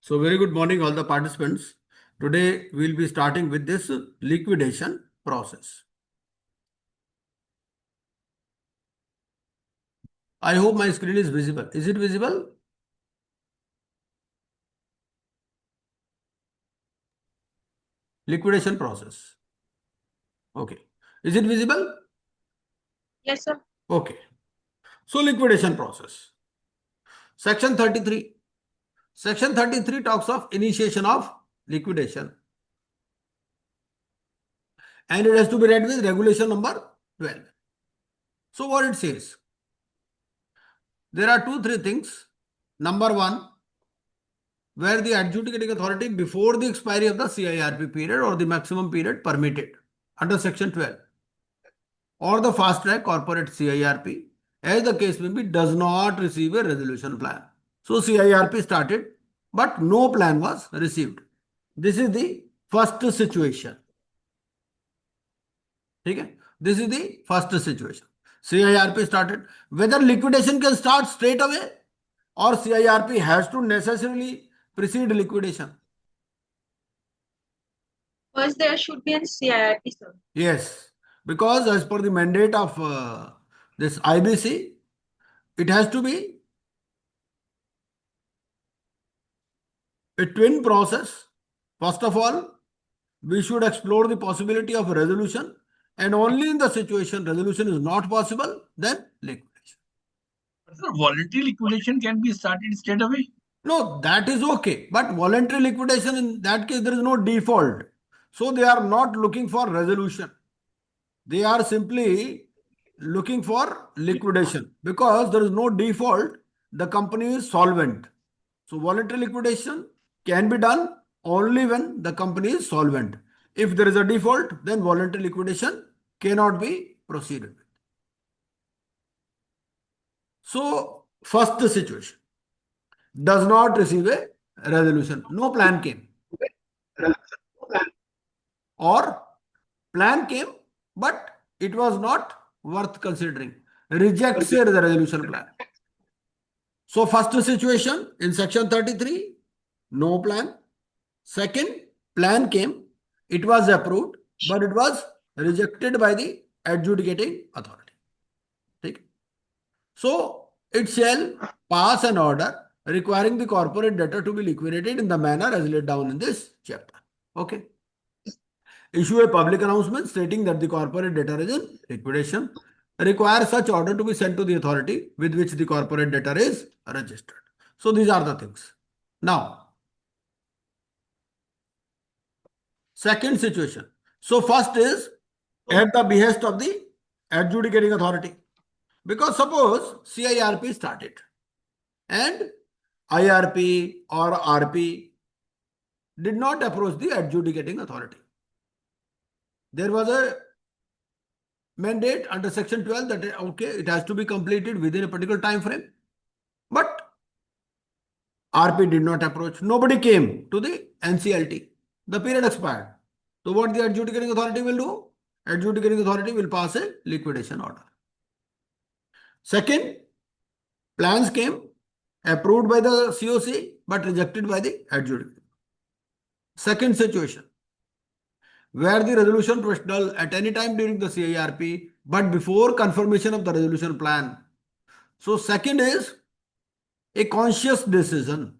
So very good morning all the participants. Today we'll be starting with this liquidation process. I hope my screen is visible. Is it visible? Liquidation process. Okay. Is it visible? Yes, sir. Okay. So liquidation process. Section 33. Section 33 talks of initiation of liquidation. And it has to be read with regulation number 12. So what it says? There are three things. Number one, where the adjudicating authority before the expiry of the CIRP period or the maximum period permitted under section 12 or the fast track corporate CIRP as the case may be does not receive a resolution plan. So CIRP started but no plan was received. This is the first situation. Okay? This is the first situation. CIRP started. Whether liquidation can start straight away or CIRP has to necessarily precede liquidation. First, there should be an CIRP, sir. Yes, because as per the mandate of this IBC, it has to be a twin process. First of all, we should explore the possibility of a resolution, and only in the situation resolution is not possible, then liquidation. Sir, voluntary liquidation can be started straight away. No, that is okay. But voluntary liquidation, in that case, there is no default. So they are not looking for resolution. They are simply looking for liquidation because there is no default. The company is solvent. So voluntary liquidation can be done only when the company is solvent. If there is a default, then voluntary liquidation cannot be proceeded with. So first situation does not receive a resolution. No plan came. Or plan came, but it was not worth considering. Rejects the resolution plan. So first situation in section 33, no plan. Second, plan came, it was approved, but it was rejected by the adjudicating authority. Okay. So it shall pass an order requiring the corporate debtor to be liquidated in the manner as laid down in this chapter. Okay. Issue a public announcement stating that the corporate debtor is in liquidation. Require such order to be sent to the authority with which the corporate debtor is registered. So these are the things. Now, second situation. So first is at the behest of the adjudicating authority. Because suppose CIRP started and IRP or RP did not approach the adjudicating authority. There was a mandate under section 12 that okay, it has to be completed within a particular time frame. But RP did not approach. Nobody came to the NCLT. The period expired. So what the adjudicating authority will do? Adjudicating authority will pass a liquidation order. Second, plans came approved by the COC but rejected by the adjudicator. Second situation, where the resolution professional at any time during the CIRP but before confirmation of the resolution plan. So second is a conscious decision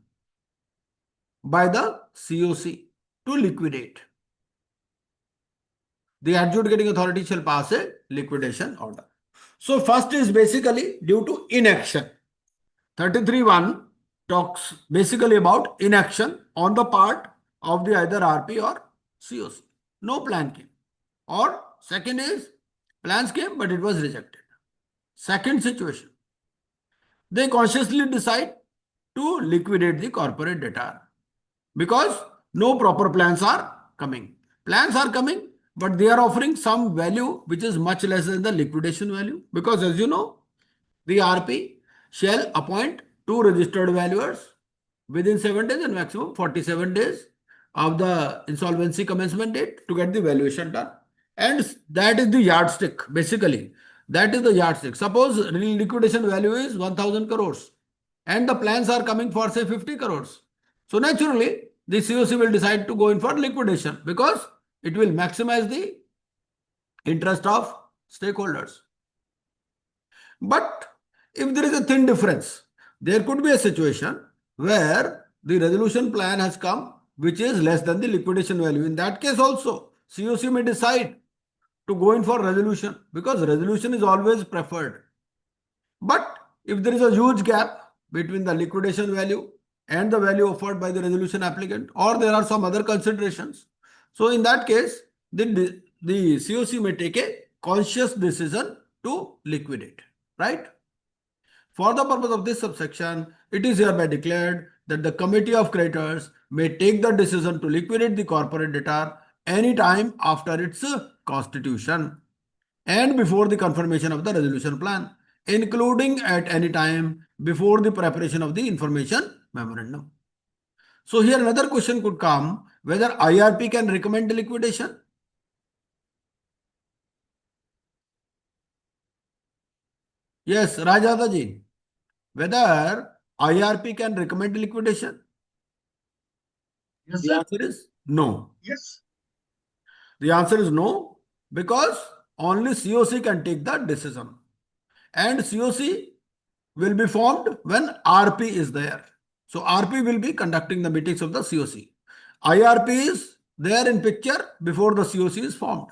by the COC to liquidate. The adjudicating authority shall pass a liquidation order. So first is basically due to inaction. 33(1) talks basically about inaction on the part of the either RP or COC. No plan came. Or second is plans came but it was rejected. Second situation, they consciously decide to liquidate the corporate debtor because no proper plans are coming. Plans are coming, but they are offering some value which is much less than the liquidation value. Because as you know, the RP shall appoint two registered valuers within 7 days and maximum 47 days of the insolvency commencement date to get the valuation done. And that is the yardstick, basically. That is the yardstick. Suppose liquidation value is 1000 crores and the plans are coming for say 50 crores. So naturally, the COC will decide to go in for liquidation because it will maximize the interest of stakeholders. But if there is a thin difference, there could be a situation where the resolution plan has come which is less than the liquidation value. In that case also, COC may decide to go in for resolution because resolution is always preferred. But if there is a huge gap between the liquidation value and the value offered by the resolution applicant, or there are some other considerations, so in that case, the COC may take a conscious decision to liquidate, right? For the purpose of this subsection, it is hereby declared that the committee of creditors may take the decision to liquidate the corporate debtor any time after its constitution and before the confirmation of the resolution plan, including at any time before the preparation of the information memorandum. So here another question could come, whether IRP can recommend liquidation. Yes, Rajada ji, whether IRP can recommend liquidation? Yes, The sir. answer is no. Yes. The answer is no, because only COC can take the decision. And COC will be formed when RP is there. So RP will be conducting the meetings of the COC. IRP is there in picture before the COC is formed.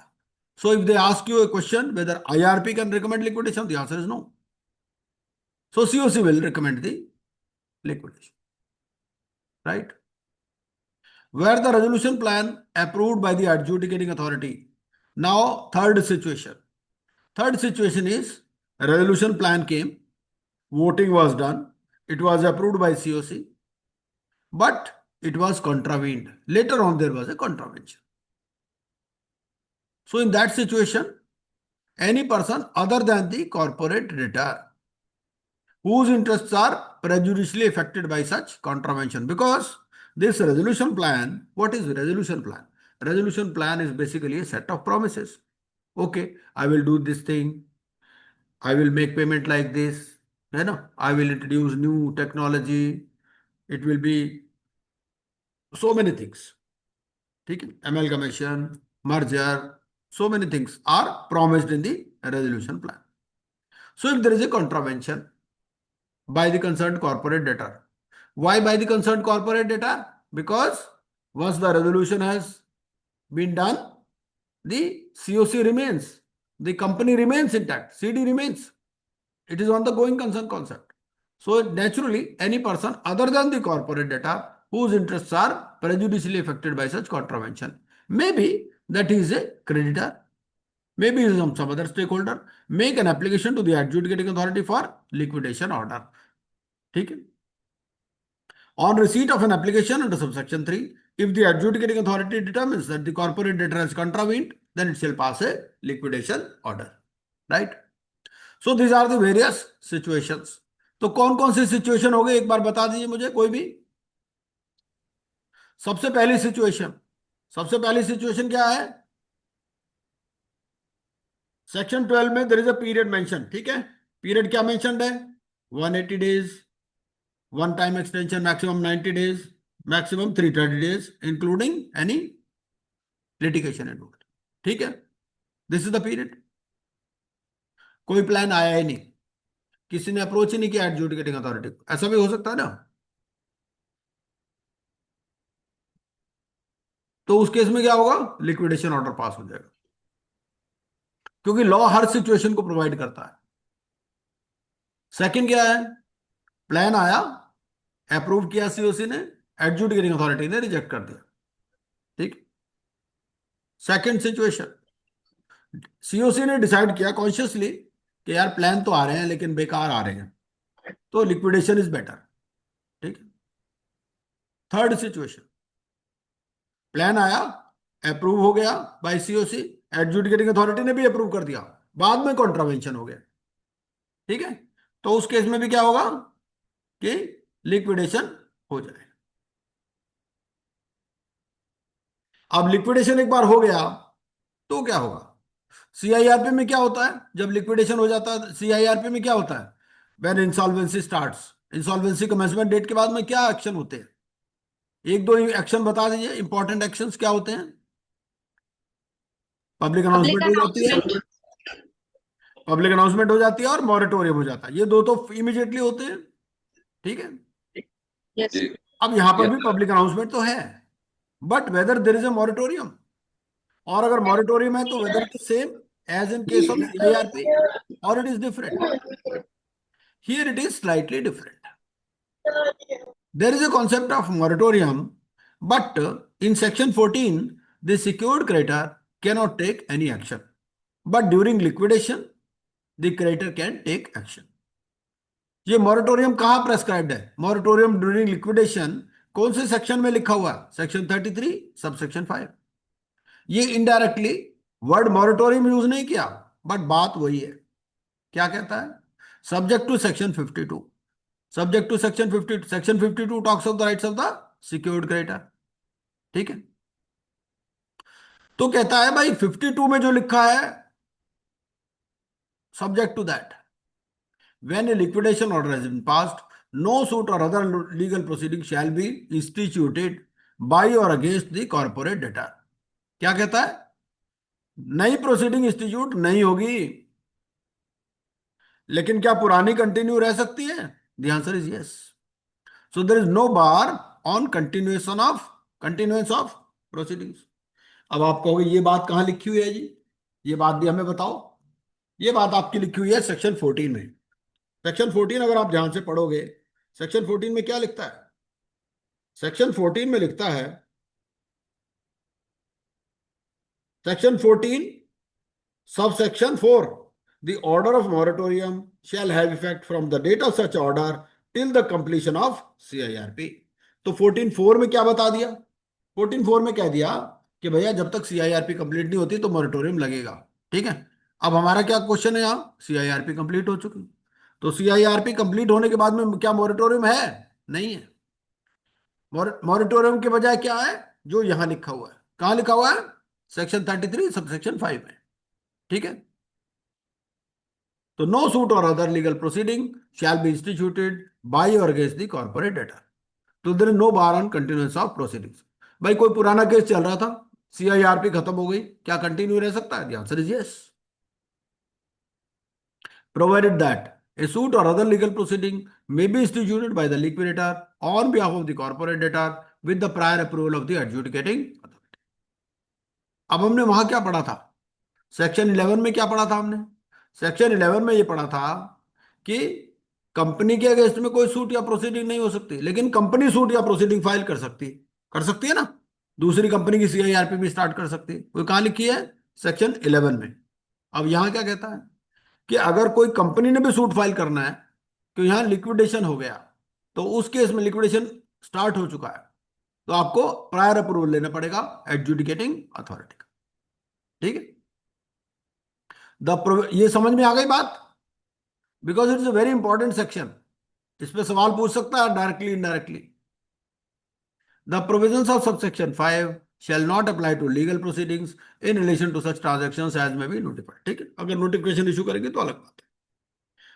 So if they ask you a question whether IRP can recommend liquidation, the answer is no. So COC will recommend the liquidation, right? Where the resolution plan approved by the adjudicating authority. Now, third situation. Third situation is resolution plan came, voting was done, it was approved by COC, but it was contravened. Later on, there was a contravention. So in that situation, any person other than the corporate debtor whose interests are prejudicially affected by such contravention, because this resolution plan, what is resolution plan? Resolution plan is basically a set of promises. Okay, I will do this thing. I will make payment like this. You know, I will introduce new technology. It will be so many things. Okay? Amalgamation, merger, so many things are promised in the resolution plan. So if there is a contravention by the concerned corporate debtor, why by the concerned corporate debtor? Because once the resolution has been done, the COC remains, the company remains intact, CD remains. It is on the going concern concept. So naturally, any person other than the corporate debtor whose interests are prejudicially affected by such contravention, maybe that he is a creditor, maybe he is some other stakeholder, make an application to the adjudicating authority for liquidation order. Okay? On receipt of an application under subsection 3, if the adjudicating authority determines that the corporate debtor has contravened, then it shall pass a liquidation order. Right? So these are the various situations. तो कौन कौन सी situation हो गई एक बार बता दीजिए मुझे कोई भी. सबसे पहली सिचुएशन क्या है? सेक्शन 12 में there is a period mention. ठीक है, पीरियड क्या मेंशनड है? 180 days, one time extension maximum 90 days, maximum 330 days including any litigation involved. ठीक है, दिस इज द पीरियड. कोई प्लान आया ही नहीं, किसी ने अप्रोच ही नहीं किया एडजुडिकेटिंग अथॉरिटी को. ऐसा भी हो सकता है ना. तो उस केस में क्या होगा? लिक्विडेशन ऑर्डर पास हो जाएगा, क्योंकि लॉ हर सिचुएशन को प्रोवाइड करता है. सेकंड क्या है? प्लान आया, अप्रूव किया सीओसी ने, एडजुडिकेटिंग अथॉरिटी ने रिजेक्ट कर दिया. ठीक. सेकंड सिचुएशन, सीओसी ने डिसाइड किया कॉन्शियसली कि यार प्लान तो आ रहे हैं लेकिन बेकार आ रहे हैं, तो लिक्विडेशन इज बेटर. ठीक है. थर्ड सिचुएशन, प्लान आया, अप्रूव हो गया बाय सीओसी, एडजुडिकेटिंग अथॉरिटी ने भी अप्रूव कर दिया, बाद में कॉन्ट्रावेंशन हो गया. ठीक है, तो उस केस में भी क्या होगा कि लिक्विडेशन हो जाए. अब लिक्विडेशन एक बार हो गया तो क्या होगा? सीआईआरपी में क्या होता है जब लिक्विडेशन हो जाता है? सीआईआरपी में क्या होता है? When insolvency starts, insolvency commencement date के बाद में क्या एक्शन होते हैं? एक दो एक्शन बता दीजिए, इंपॉर्टेंट एक्शंस क्या होते हैं? पब्लिक Public अनाउंसमेंट हो जाती है, announcement. पब्लिक अनाउंसमेंट हो जाती है और मॉरेटोरियम हो जाता है, ये दो तो इमीडिएटली होते हैं। ठीक है, Yes. अब यहां पर भी पब्लिक अनाउंसमेंट तो है, but whether there is a moratorium, और अगर मॉरेटोरियम है तो whether is same as in case of CIRP और it is different. Here it is slightly different. There is a concept of moratorium, but in section 14, the secured creditor cannot take any action. But during liquidation, the creditor can take action. ये moratorium कहाँ prescribed है? Moratorium during liquidation कौन से section में लिखा हुआ है? Section 33 sub section 5. ये इनडायरेक्टली वर्ड मॉरेटोरियम यूज नहीं किया, बट बात वही है. क्या कहता है? Subject to section 52. Subject to section 50, section 52 talks of the rights of the secured creditor. ठीक है, तो कहता है भाई 52 में जो लिखा है, subject to that, when a liquidation order has been passed, no suit or other legal proceeding shall be instituted by or against the corporate debtor. क्या कहता है? नई प्रोसीडिंग इंस्टीट्यूट नहीं होगी, लेकिन क्या पुरानी कंटिन्यू रह सकती है? The answer is yes. So there is no bar on continuance of proceedings. अब आप कहोगे ये बात कहाँ लिखी हुई है जी, ये बात भी हमें बताओ. ये बात आपकी लिखी हुई है सेक्शन 14 में. सेक्शन 14 अगर आप ध्यान से पढ़ोगे, सेक्शन 14 में क्या लिखता है? सेक्शन 14 में लिखता है, section 14 sub section 4, the order of moratorium shall have effect from the date of such order till the completion of CIRP. तो 14.4 में क्या बता दिया? 14.4 में कह दिया कि भैया जब तक CIRP कंप्लीट नहीं होती तो मॉरेटोरियम लगेगा. ठीक है, अब हमारा क्या क्वेश्चन है? यहाँ CIRP कंप्लीट हो चुकी, तो CIRP कंप्लीट होने के बाद में क्या मॉरेटोरियम है? नहीं है. मॉरेटोरियम के बजाय क्या है जो यहां लिखा हुआ है? कहां लिखा हुआ है? सेक्शन 33 सब सेक्शन 5 में. ठीक है, तो no suit or other legal proceeding shall be instituted by or against the corporate debtor. तो there is no bar on continuance of proceedings. भाई कोई पुराना केस चल रहा था, CIRP खत्म हो गई, क्या कंटिन्यू रह सकता है? The answer is yes. Provided that a suit or other legal proceeding may be instituted by the liquidator on behalf of the corporate debtor with the prior approval of the adjudicating authority. अब हमने वहां क्या पढ़ा था? Section 11 में क्या पढ़ा था हमने? सेक्शन 11 में ये पढ़ा था कि कंपनी के अगेंस्ट में कोई सूट या प्रोसीडिंग नहीं हो सकती, लेकिन कंपनी सूट या प्रोसीडिंग फाइल कर सकती है ना, दूसरी कंपनी की CIRP भी स्टार्ट कर सकती है. वो कहां लिखी है? सेक्शन 11 में. अब यहां क्या कहता है कि अगर कोई कंपनी ने भी सूट फाइल करना है, तो यहां लिक्विडेशन हो गया, तो उस केस में लिक्विडेशन स्टार्ट हो चुका है, तो आपको प्रायर अप्रूवल लेना पड़ेगा एडजुडिकेटिंग अथॉरिटी का. ठीक है, ये समझ में आ गई बात? Because it's a very important section. इस पे सवाल पूछ सकता है directly indirectly. The provisions of subsection 5 shall not apply to legal proceedings in relation to such transactions as may be notified. ठीक है, अगर नोटिफिकेशन इशू करेंगे तो अलग बात है.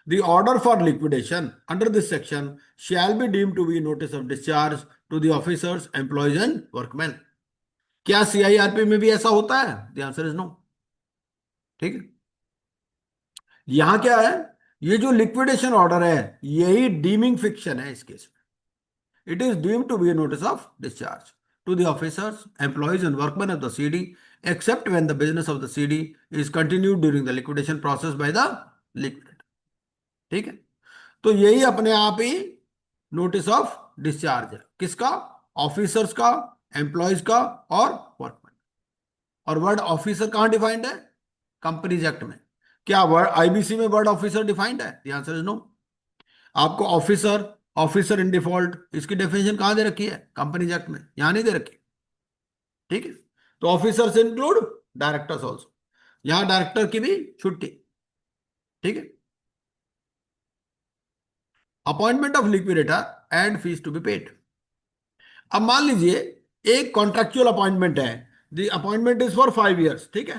The order for liquidation under this section shall be deemed to be notice of discharge to the officers, employees and workmen. क्या CIRP में भी ऐसा होता है? The answer is no. ठीक है, यहां क्या है? ये जो लिक्विडेशन ऑर्डर है यही डीमिंग फिक्शन है इस केस में. It is deemed to be a notice of discharge to the officers, employees and workmen of the CD except when the business of the CD is continued during the liquidation process by the liquidator. ठीक है, तो यही अपने आप ही notice of discharge है. किसका? Officers का, employees का और वर्कमैन. और वर्ड ऑफिसर कहां डिफाइंड है? कंपनीज एक्ट में. क्या वर्ड IBC में वर्ड ऑफिसर डिफाइंड है? The answer is no. आपको ऑफिसर इन डिफॉल्ट इसकी डेफिनेशन कहां दे रखी है? कंपनीज एक्ट में, यहां नहीं दे रखी. ठीक है, तो ऑफिसर से इंक्लूड डायरेक्टर्स ऑल्सो, यहां डायरेक्टर की भी छुट्टी. ठीक है, appointment of liquidator and fees to be paid. अब मान लीजिए एक कॉन्ट्रेक्चुअल अपॉइंटमेंट है, the appointment is for 5 years. ठीक है,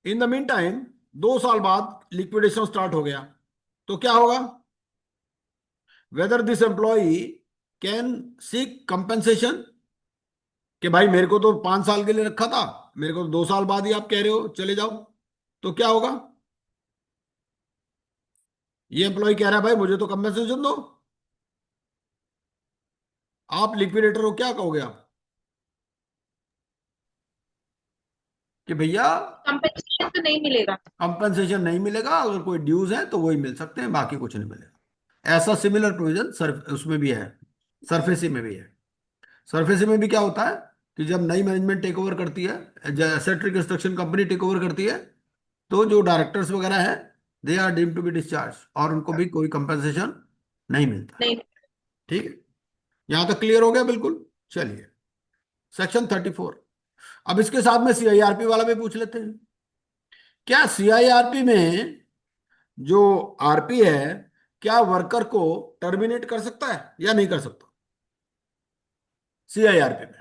इन द मीन टाइम 2 साल बाद लिक्विडेशन स्टार्ट हो गया, तो क्या होगा? Whether this employee can seek compensation कि भाई मेरे को तो 5 साल के लिए रखा था, मेरे को तो 2 साल बाद ही आप कह रहे हो चले जाओ, तो क्या होगा? ये एम्प्लॉय कह रहा है भाई मुझे तो कंपेंसेशन दो, आप लिक्विडेटर हो, क्या कहोगे आप कि भैया कंपेंसेशन तो नहीं मिलेगा। कंपनसेशन नहीं मिलेगा, अगर कोई ड्यूज है तो वही मिल सकते हैं, बाकी कुछ नहीं मिलेगा। ऐसा सिमिलर प्रोविजन सर्फ उसमें भी है, सरफेसी में भी है। सरफेसी में भी क्या होता है कि जब नई मैनेजमेंट टेक ओवर करती है, asset reconstruction company take over करती है, तो जो डायरेक्टर्स वगैरह है they are deemed to be discharge, और उनको भी कोई कंपनसेशन नहीं मिलता। नहीं। ठीक है, यहां तक क्लियर हो गया बिल्कुल। चलिए सेक्शन 34। अब इसके साथ में सीआईआरपी वाला भी पूछ लेते हैं। क्या सीआईआरपी में जो आरपी है, क्या वर्कर को टर्मिनेट कर सकता है या नहीं कर सकता सीआईआरपी में?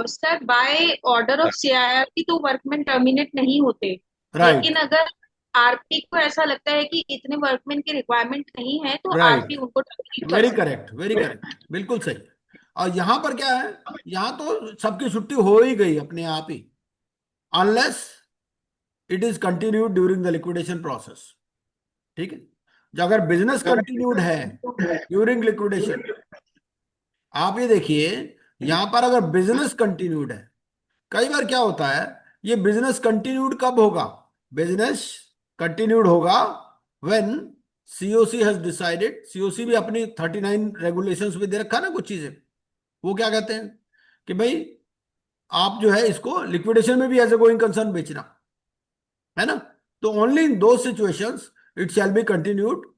Sir by order of CIRP तो वर्कमैन टर्मिनेट नहीं होते। राइट, लेकिन अगर आरपी को ऐसा लगता है कि इतने वर्कमैन की रिक्वायरमेंट नहीं है तो राइट, आरपी उनको टर्मिनेट कर वेरी सकता करेक्ट, वेरी करेक्ट, बिल्कुल सही है। और यहां पर क्या है, यहां तो सबकी छुट्टी हो ही गई अपने आप ही, unless it is continued during the liquidation process. ठीक है, जो अगर बिजनेस कंटिन्यूड है ड्यूरिंग लिक्विडेशन, आप ये देखिए यहां पर अगर बिजनेस कंटिन्यूड है, कई बार क्या होता है, ये बिजनेस कंटिन्यूड कब होगा? बिजनेस कंटिन्यूड होगा when COC has decided, COC भी अपनी 39 रेगुलेशंस में दे रखा है ना कुछ चीजें, वो क्या कहते हैं कि भाई आप जो है इसको लिक्विडेशन में भी एज ए गोइंग कंसर्न बेचना है ना, तो ओनली इन दो situations it shall be continued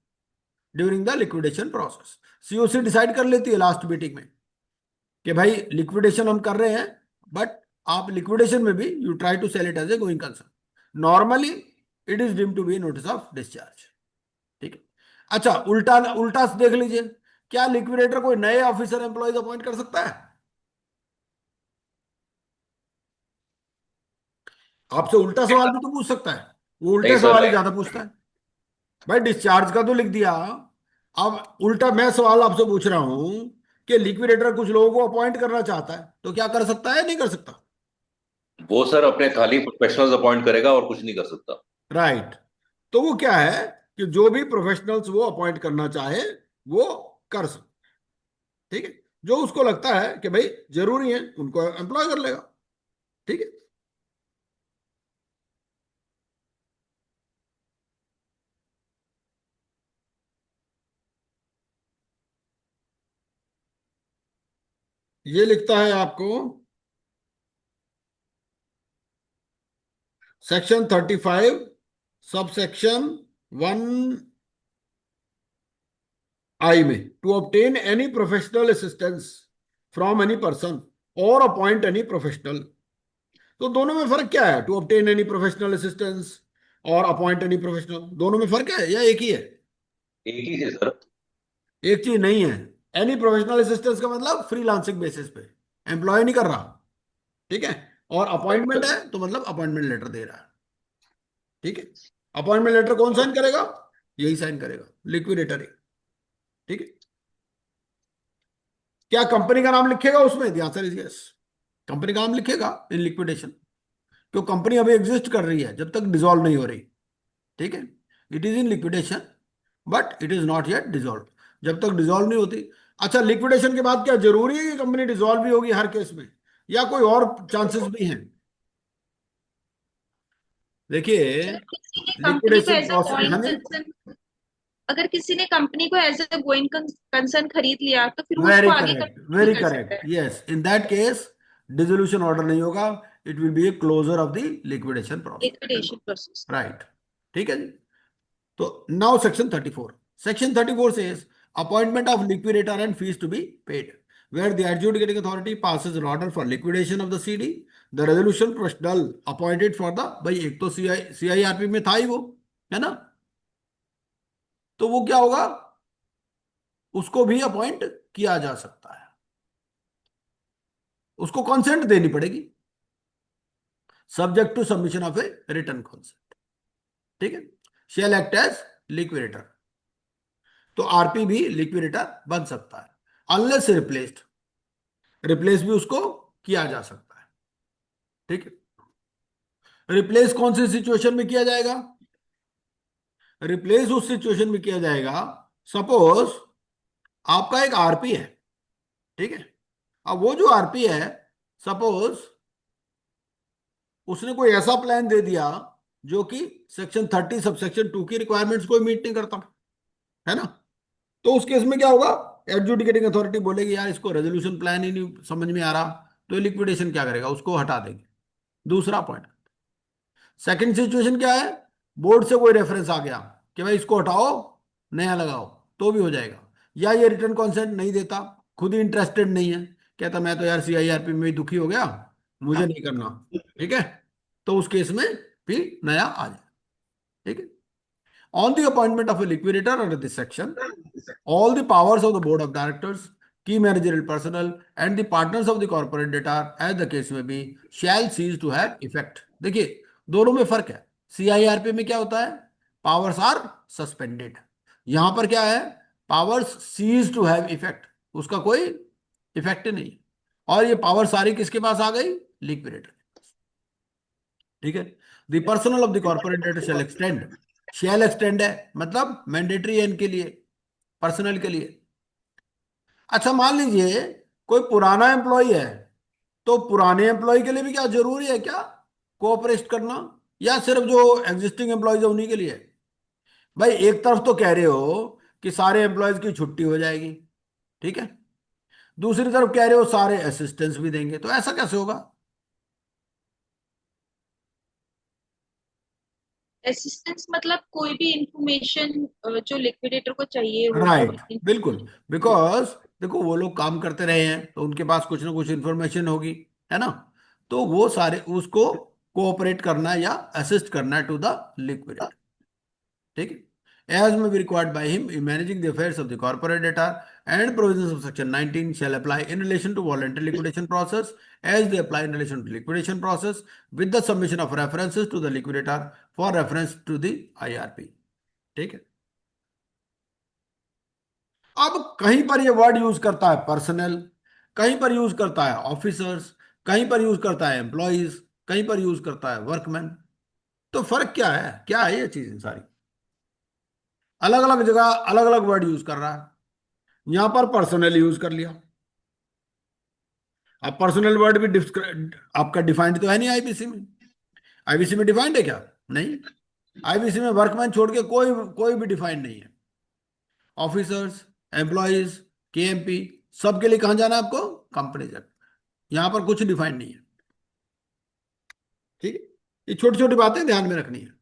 during the liquidation process. COC decide कर लेती है लास्ट मीटिंग में कि भाई लिक्विडेशन हम कर रहे हैं, बट आप लिक्विडेशन में भी you try to sell it as a going concern, normally it is deemed to be notice of discharge. ठीक है, अच्छा उल्टा उल्टा देख लीजिए, क्या लिक्विडेटर कोई नए ऑफिसर एम्प्लॉयज अपॉइंट कर सकता है? आपसे उल्टा सवाल भी तो पूछ सकता है, वो नहीं उल्टे सर। सवाल ही ज्यादा पूछता है। भाई डिस्चार्ज का तो लिख दिया, अब उल्टा मैं सवाल आपसे पूछ रहा हूं कि लिक्विडेटर कुछ लोगों को अपॉइंट करना चाहता है, तो क्या कर सकता है, नहीं कर सकता? वो सर अपने खाली प्रोफेशनल्स अपॉइंट करेगा और कुछ नहीं कर सकता। राइट, तो वो क्या है कि जो भी प्रोफेशनल्स वो अपॉइंट करना चाहे वो कर सकते। ठीक है, जो उसको लगता है कि भाई जरूरी है उनको एम्प्लॉय कर लेगा। ठीक है, ये लिखता है आपको सेक्शन 35 सब सेक्शन 1I में, to obtain any professional assistance from any person or appoint any professional. तो दोनों में फर्क क्या है, to obtain any professional assistance और अपॉइंट एनी प्रोफेशनल, दोनों में फर्क है या एक ही है? एक ही है सर। एक चीज नहीं है, एनी प्रोफेशनल असिस्टेंस का मतलब फ्रीलांसिंग बेसिस पे, एम्प्लॉय नहीं कर रहा। ठीक है, और राइट अपॉइंटमेंट सर। है तो मतलब अपॉइंटमेंट लेटर दे रहा है। ठीक है, अपॉइंटमेंट लेटर कौन साइन करेगा? यही साइन करेगा, लिक्विडेटर ही। ठीक है, क्या कंपनी का नाम लिखेगा उसमें? The answer is yes, company का नाम लिखेगा इन लिक्विडेशन, क्यों कंपनी अभी एग्जिस्ट कर रही है जब तक डिसॉल्व नहीं हो रही। ठीक है, it is in liquidation but it is not yet dissolve, जब तक डिसॉल्व नहीं होती। अच्छा, लिक्विडेशन के बाद क्या जरूरी है कि कंपनी डिसॉल्व भी होगी हर केस में, या कोई और चांसेस भी हैं? देखिए सर किसी ने कंपनी को लिक्विडेशन एज अ प्रोसेस, हाँ गोइंग जी, कंसर्न, अगर किसी ने कंपनी को एज अ गोइंग कंसर्न खरीद लिया तो फिर वो उसको वेरी आगे करेक्ट, कंटिन्यू नहीं वेरी कर सकता करेक्ट, है। Yes, in that case dissolution order नहीं होगा, it will be a closure of the liquidation process. Liquidation process. Right, ठीक है जी। तो now section 34, section 34 says appointment of liquidator and fees to be paid, where the adjudicating authority passes an order for liquidation of the CD, the resolution professional appointed for the, भाई एक तो CIRP में था ही वो, है ना, तो वो क्या होगा, उसको भी अपॉइंट किया जा सकता है, उसको कॉन्सेंट देनी पड़ेगी, subject to submission of a written consent. ठीक है, शेल एक्ट एज लिक्विडेटर, तो आरपी भी लिक्विडेटर बन सकता है। अनलेस रिप्लेस्ड, रिप्लेस भी उसको किया जा सकता है। ठीक है, रिप्लेस कौन सी सिचुएशन में किया जाएगा? रिप्लेस उस सिचुएशन में किया जाएगा, सपोज आपका एक आरपी है, ठीक है, अब वो जो आरपी है, सपोज उसने कोई ऐसा प्लान दे दिया जो कि सेक्शन 30 सबसेक्शन 2 की रिक्वायरमेंट्स को मीट नहीं करता, है ना? तो उस केस में क्या होगा? एडजुडिकेटिंग अथॉरिटी बोलेगी यार इसको रेजोल्यूशन प्लान ही नहीं समझ में आ रहा, तो लिक्विडेशन क्या करेगा? उसको हटा देगी। दूसरा पॉइंट, सेकंड सिचुएशन क्या है? बोर्ड से कोई रेफरेंस आ गया कि भाई इसको हटाओ, नया लगाओ, तो भी हो जाएगा। या ये रिटर्न कॉन्सेंट नहीं देता, खुद ही इंटरेस्टेड नहीं है, कहता मैं तो यार सीआईआरपी में ही दुखी हो गया, मुझे नहीं करना, ठीक है, तो उस केस में भी नया आ जाए। ठीक है, on the appointment of a liquidator under this section, all the powers of the board of directors, key managerial personnel, and the partners of the corporate debtor, as the case may be, shall cease to have effect. देखिए दोनों में फर्क है। CIRP में क्या होता है? Powers are suspended. यहां पर क्या है? Powers cease to have effect, उसका कोई इफेक्ट नहीं। और ये पावर सारी किसके पास आ गई? लिक्विडेटर। ठीक है, the personnel of the corporate debtor shall extend, shall extend है मतलब मैंडेटरी है इनके लिए, पर्सनल के लिए। अच्छा मान लीजिए कोई पुराना एम्प्लॉय है, तो पुराने एम्प्लॉय के लिए भी क्या जरूरी है क्या कोऑपरेट करना, या सिर्फ जो एग्जिस्टिंग एम्प्लॉयज है उन्हीं के लिए? भाई एक तरफ तो कह रहे हो कि सारे एम्प्लॉयज की छुट्टी हो जाएगी, ठीक है, दूसरी तरफ कह रहे हो सारे असिस्टेंस भी देंगे, तो ऐसा कैसे होगा? असिस्टेंस मतलब कोई भी इंफॉर्मेशन जो लिक्विडेटर को चाहिए हो वो राइट, बिल्कुल, बिकॉज देखो वो लोग काम करते रहे हैं तो उनके पास कुछ ना कुछ इंफॉर्मेशन होगी, है ना? तो वो सारे उसको कोऑपरेट करना है या असिस्ट करना है टू द लिक्विडेटर। ठीक है, as may be required by him in managing the affairs of the corporate debtor, and provisions of section 19 shall apply in relation to voluntary liquidation process as they apply in relation to liquidation process, with the submission of references to the liquidator for reference to the IRP। ठीक है, अब कहीं पर ये word use करता है personal, कहीं पर यूज करता है ऑफिसर्स, कहीं पर यूज करता है एम्प्लॉइज, कहीं पर यूज करता है वर्कमैन। तो फर्क क्या है ये चीजें सारी? अलग अलग जगह अलग अलग वर्ड यूज कर रहा है। यहां पर पर्सनल यूज कर लिया। अब पर्सनल वर्ड भी आपका डिफाइंड तो है नहीं आईपीसी में। आईपीसी में डिफाइंड है क्या? नहीं, आईपीसी में वर्कमैन छोड़ के कोई कोई भी डिफाइंड नहीं है। ऑफिसर्स, एम्प्लॉइज, केएमपी, सबके लिए कहां जाना है आपको? Company act. यहां पर कुछ डिफाइंड नहीं है। ठीक है, ये छोटी छोटी बातें ध्यान में रखनी है।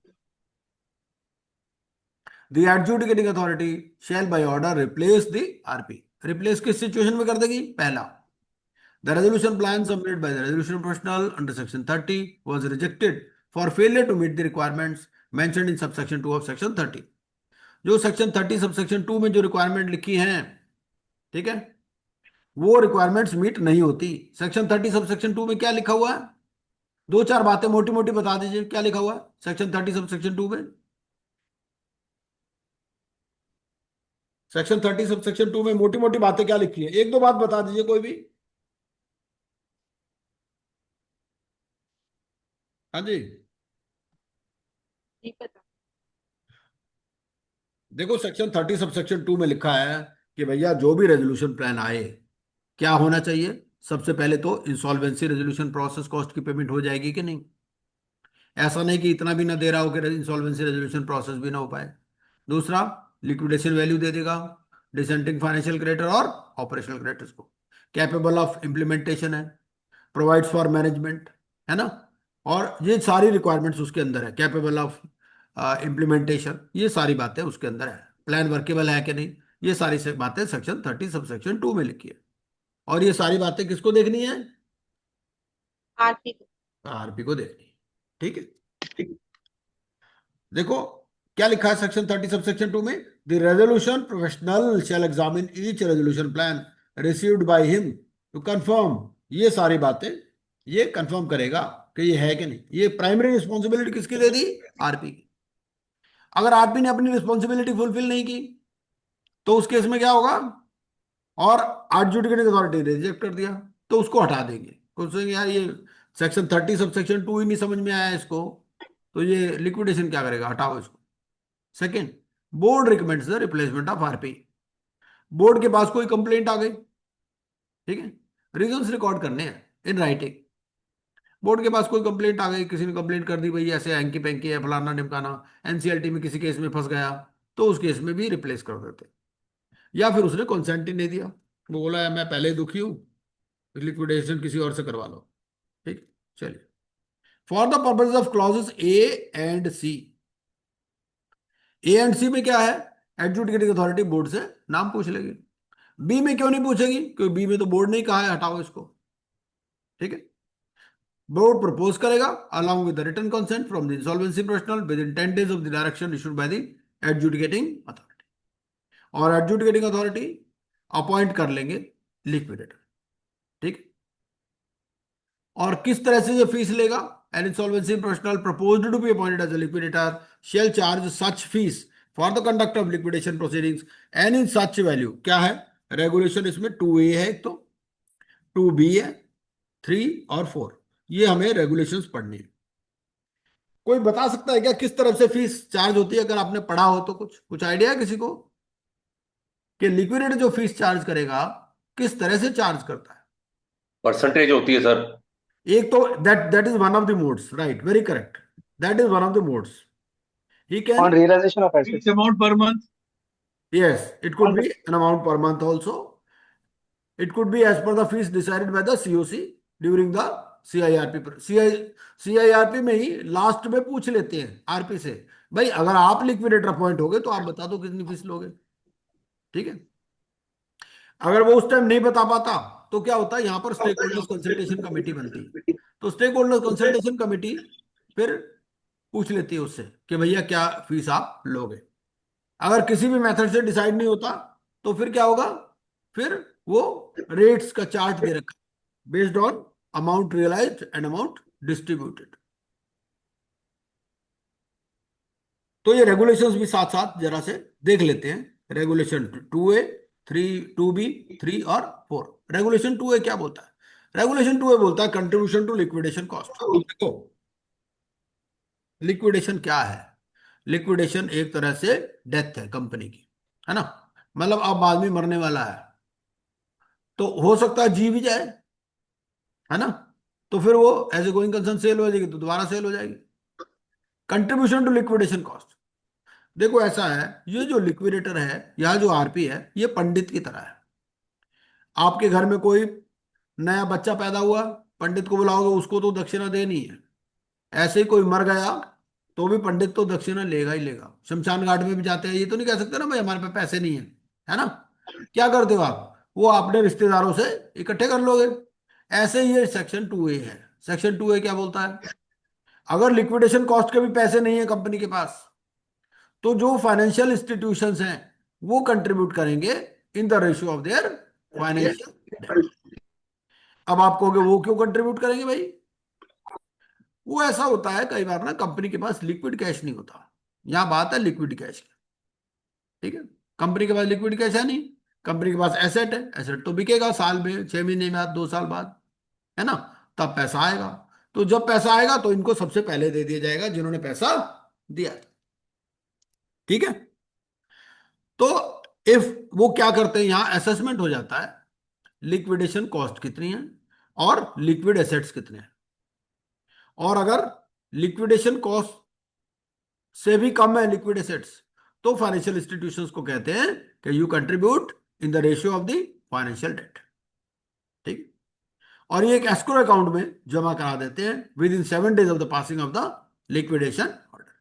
The adjudicating authority shall by order replace the RP। Replace किस सिचुएशन में कर देगी? पहला, the resolution plan submitted by the resolution professional under section 30 was rejected for failure to meet the requirements mentioned in subsection 2 of section 30। जो section 30 subsection 2 में जो requirement लिखी हैं, ठीक है, वो रिक्वायरमेंट्स मीट नहीं होती। सेक्शन 30 सबसेक्शन 2 में क्या लिखा हुआ है? दो चार बातें मोटी मोटी बता दीजिए, क्या लिखा हुआ है सेक्शन 30 सबसेक्शन 2 में? सेक्शन 30 सबसेक्शन 2 में मोटी मोटी बातें क्या लिखी है? एक दो बात बता दीजिए कोई भी। हाँ जी, नहीं पता। देखो सेक्शन 30 सबसेक्शन 2 में लिखा है कि भैया जो भी रेजोल्यूशन प्लान आए, क्या होना चाहिए? सबसे पहले तो इंसॉल्वेंसी रेजोल्यूशन प्रोसेस कॉस्ट की पेमेंट हो जाएगी कि नहीं। ऐसा नहीं कि इतना भी ना दे रहा हो कि इंसॉल्वेंसी रेजोल्यूशन प्रोसेस भी ना हो पाए। दूसरा, लिक्विडेशन वैल्यू दे देगा डिसेंटिंग फाइनेंशियल क्रेडिटर और ऑपरेशनल क्रेडिटर्स को, कैपेबल ऑफ इम्प्लीमेंटेशन है, प्रोवाइड्स फॉर मैनेजमेंट, है ना, और ये सारी रिक्वायरमेंट्स उसके अंदर है। कैपेबल ऑफ इम्प्लीमेंटेशन, ये सारी बातें उसके अंदर है। प्लान वर्केबल है कि नहीं, ये सारी से बातें सेक्शन 30 सबसेक्शन 2 में लिखी है। और ये सारी बातें किसको देखनी है? आरपी को। आरपी को देखनी है। ठीक है, देखो क्या लिखा है सेक्शन 30 सबसेक्शन 2 में? The resolution professional shall examine each resolution plan received by him to confirm. ये सारी बातें ये कंफर्म करेगा कि ये है कि नहीं। ये प्राइमरी रिस्पॉन्सिबिलिटी किसकी दे दी? आरपी की। अगर आरपी ने अपनी रिस्पॉन्सिबिलिटी फुलफिल नहीं की तो उस केस में क्या होगा? और एडजुडिकेटिंग अथॉरिटी रिजेक्ट कर दिया, तो उसको हटा देंगे। कुछ यार ये सेक्शन 30 सब सेक्शन 2 ही नहीं समझ में आया इसको, तो ये लिक्विडेशन क्या करेगा, हटाओ इसको। Second, board recommends the replacement of RP. Board के पास कोई कंप्लेंट आ गई, ठीक है, रीजंस रिकॉर्ड करने हैं इन राइटिंग। बोर्ड के पास कोई कंप्लेंट आ गई, किसी ने कंप्लेंट कर दी भाई ऐसे हैंकी पैंकी है फलाना ढिमकाना, एनसीएलटी में किसी केस में फंस गया, तो उस केस में भी रिप्लेस कर देते। या फिर उसने कंसेंट ही नहीं दिया, वो बोला मैं पहले ही दुखी हूं, लिक्विडेशन किसी और से करवा लो, ठीक। चलिए, for the purpose of clauses A and C, A and C में क्या है, एडजुडिकेटिंग अथॉरिटी बोर्ड से नाम पूछ लेगी। बी में क्यों नहीं पूछेगी, क्योंकि बी में तो बोर्ड ने ही कहा है हटाओ इसको, ठीक है। बोर्ड प्रपोज करेगा along with the written consent from the insolvency professional within 10 days of the direction issued by the adjudicating authority, और adjudicating authority अपॉइंट कर लेंगे लिक्विडेटर, ठीक। और किस तरह से ये फीस लेगा, an insolvency professional proposed to be appointed as a liquidator shall charge such fees for the conduct of liquidation proceedings and in such value। क्या है रेगुलेशन, इसमें 2A है, एक तो 2B है, 3 और 4, ये हमें रेगुलेशंस पढ़नी है। कोई बता सकता है क्या किस तरफ से फीस चार्ज होती है, अगर आपने पढ़ा हो तो कुछ आइडिया है किसी को कि लिक्विडेटर जो फीस चार्ज करेगा किस तरह से चार्ज करता है? परसेंटेज होती है सर। एक तो that is one of the modes, right, very correct, that is one of the modes. He On can, realization of assets. Fixed amount per month. yes, it could be an amount per month also. It could be as per the fees decided by the COC during the CIRP। CIRP में ही last में पूछ लेते हैं RP से, भाई अगर आप liquidator appoint हो गए तो आप बता दो कितनी फीस लोगे, ठीक है। अगर वो उस टाइम नहीं बता पाता तो क्या होता है, यहाँ पर स्टेक होल्डर्स कंसल्टेशन कमेटी बनती, तो स्टेक होल्डर्स कंसल्टेशन कमेटी फिर पूछ लेती है उससे कि भैया क्या फीस आप लोगे। अगर किसी भी मेथड से डिसाइड नहीं होता तो फिर क्या होगा, फिर वो रेट्स का चार्ट दे रखा based on amount realised and amount distributed. तो ये रेगुलेशंस भी साथ साथ जरा से देख लेते हैं। रेगुलेशन 2A, 2B, 3 और 4। रेगुलेशन 2A क्या बोलता है? रेगुलेशन 2A बोलता है कंट्रीब्यूशन टू लिक्विडेशन कॉस्ट। देखो लिक्विडेशन क्या है, लिक्विडेशन एक तरह से डेथ है कंपनी की, है ना। मतलब अब आदमी मरने वाला है तो हो सकता है जी भी जाए, है ना, तो फिर वो as a going concern sale हो जाएगी तो दोबारा सेल हो जाएगी। कंट्रीब्यूशन टू लिक्विडेशन कॉस्ट, देखो ऐसा है, ये जो लिक्विडेटर है या जो आरपी है ये पंडित की तरह है। आपके घर में कोई नया बच्चा पैदा हुआ, पंडित को बुलाओगे उसको तो दक्षिणा देनी है। ऐसे ही कोई मर गया तो भी पंडित तो दक्षिणा लेगा ही लेगा। शमशान घाट में भी जाते हैं, ये तो नहीं कह सकते ना भाई हमारे पास पैसे नहीं है ना। क्या करते हो आप, वो अपने रिश्तेदारों से इकट्ठे कर लोगे। ऐसे ही ये सेक्शन 2A है। सेक्शन 2A क्या बोलता है, अगर लिक्विडेशन कॉस्ट के भी पैसे नहीं है कंपनी के पास तो जो फाइनेंशियल इंस्टीट्यूशंस हैं वो कंट्रीब्यूट करेंगे in the ratio of their financial. अब आप कहोगे वो क्यों कंट्रीब्यूट करेंगे भाई, वो ऐसा होता है कई बार ना कंपनी के पास लिक्विड कैश नहीं होता। यहां बात है लिक्विड कैश की, ठीक है। कंपनी के पास लिक्विड कैश है नहीं, कंपनी के पास एसेट है, एसेट तो बिकेगा साल में, 6 महीने बाद, 2 साल बाद, है ना, तब पैसा आएगा। तो जब पैसा आएगा तो इनको सबसे पहले दे दिया जाएगा जिन्होंने पैसा दिया, ठीक है। तो इफ वो क्या करते हैं, यहां असेसमेंट हो जाता है लिक्विडेशन कॉस्ट कितनी है और लिक्विड एसेट्स कितने हैं। और अगर लिक्विडेशन कॉस्ट से भी कम है लिक्विड एसेट्स तो फाइनेंशियल इंस्टीट्यूशंस को कहते हैं कि you contribute in the ratio of the financial debt, ठीक। और ये एक एस्क्रो अकाउंट में जमा करा देते हैं with in 7 days of the passing of the liquidation order,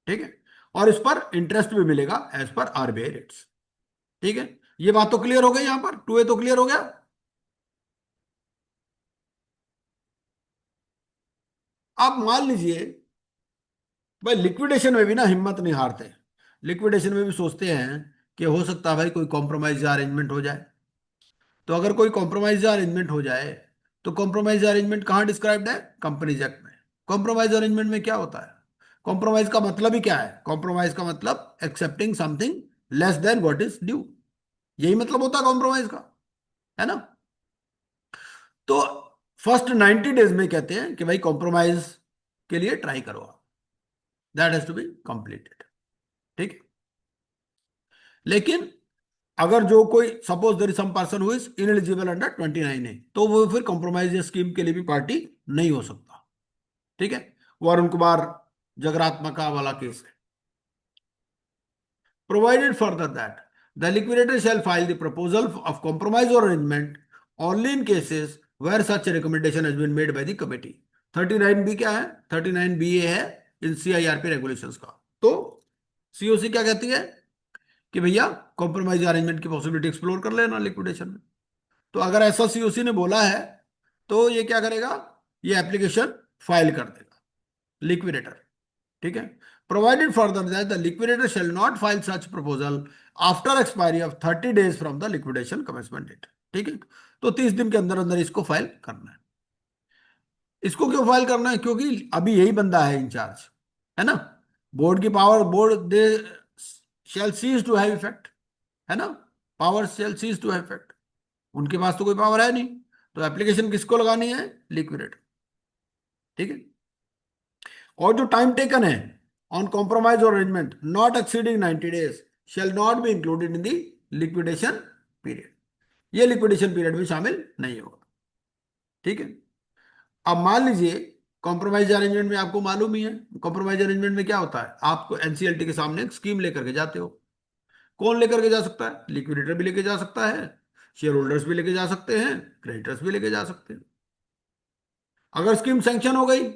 ठीक है। और इस पर इंटरेस्ट भी मिलेगा एज पर आरबीआई रेट्स, ठीक है। ये बात तो क्लियर हो गई, यहां पर 2A तो क्लियर हो गया। अब मान लीजिए भाई लिक्विडेशन में भी ना हिम्मत नहीं हारते, लिक्विडेशन में भी सोचते हैं कि हो सकता है भाई कोई कॉम्प्रोमाइज अरेंजमेंट हो जाए। तो अगर कोई कॉम्प्रोमाइज अरेंजमेंट हो जाए तो कॉम्प्रोमाइज अरेंजमेंट कहां डिस्क्राइब्ड है, कंपनीज एक्ट में। कॉम्प्रोमाइज अरेंजमेंट में क्या होता है, कॉम्प्रोमाइज का मतलब ही क्या है, कॉम्प्रोमाइज का मतलब accepting something less than what is due, यही मतलब होता है कॉम्प्रोमाइज का, है ना। तो फर्स्ट 90 डेज में कहते हैं कि भाई कॉम्प्रोमाइज के लिए ट्राई करो आप, that has to be completed, ठीक है। लेकिन अगर जो कोई suppose there is some person who is ineligible under 29 A, तो वो फिर कॉम्प्रोमाइज स्कीम के लिए भी पार्टी नहीं हो सकता, ठीक है। वो अरुण कुमार जगरात्मका वाला केस है। Provided further that the liquidator shall file the proposal of compromise or arrangement only in cases where such a recommendation has been made by the committee. 39B क्या है? 39B ये है इन CIRP regulations का। तो COC क्या कहती है कि भैया कॉम्प्रोमाइज अरेंजमेंट की पॉसिबिलिटी एक्सप्लोर कर लेना लिक्विडेशन में। तो अगर ऐसा COC ने बोला है तो ये क्या करेगा, ये एप्लीकेशन फाइल कर देगा लिक्विडेटर, ठीक है। Provided further that the liquidator shall not file such proposal after expiry of 30 days from the liquidation commencement date, ठीक है। तो 30 दिन के अंदर अंदर इसको फाइल करना है। इसको क्यों फाइल करना है? क्योंकि अभी यही बंदा है इंचार्ज, है ना। बोर्ड की power, board they shall cease to have effect, है ना। Power shall cease to have effect, उनके पास तो कोई पावर है नहीं। तो एप्लीकेशन किसको लगानी है? लिक्विडेटर, ठीक है। और जो टाइम टेकन है on compromise or arrangement not exceeding 90 days shall not be included in the liquidation period, ये लिक्विडेशन पीरियड में शामिल नहीं होगा, ठीक है। अब मान लीजिए कॉम्प्रोमाइज अरेंजमेंट में आपको मालूम ही है, कॉम्प्रोमाइज अरेंजमेंट में क्या होता है, आपको एनसीएलटी के सामने एक स्कीम लेकर के जाते हो। कौन लेकर के जा सकता है? लिक्विडेटर भी लेके जा सकता है, शेयर होल्डर्स भी लेके जा सकते हैं, क्रेडिटर्स भी लेके जा सकते हैं। अगर स्कीम सैंक्शन हो गई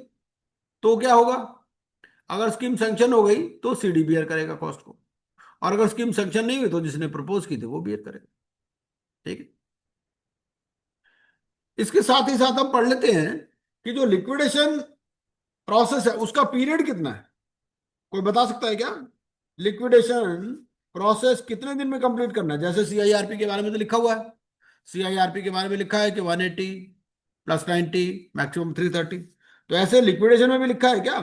तो क्या होगा? अगर स्कीम सैंक्शन हो गई तो सीडी बियर करेगा कॉस्ट को, और अगर स्कीम सैंक्शन नहीं हुई तो जिसने प्रपोज की थी वो बियर करेगा, ठीक है। इसके साथ ही साथ हम पढ़ लेते हैं कि जो लिक्विडेशन प्रोसेस है उसका पीरियड कितना है। कोई बता सकता है क्या? लिक्विडेशन प्रोसेस कितने दिन में कंप्लीट करना है? जैसे सीआईआरपी के बारे में तो लिखा हुआ है, सीआईआरपी के बारे में लिखा है कि 180 प्लस 90 मैक्सिमम 330। तो ऐसे लिक्विडेशन में भी लिखा है क्या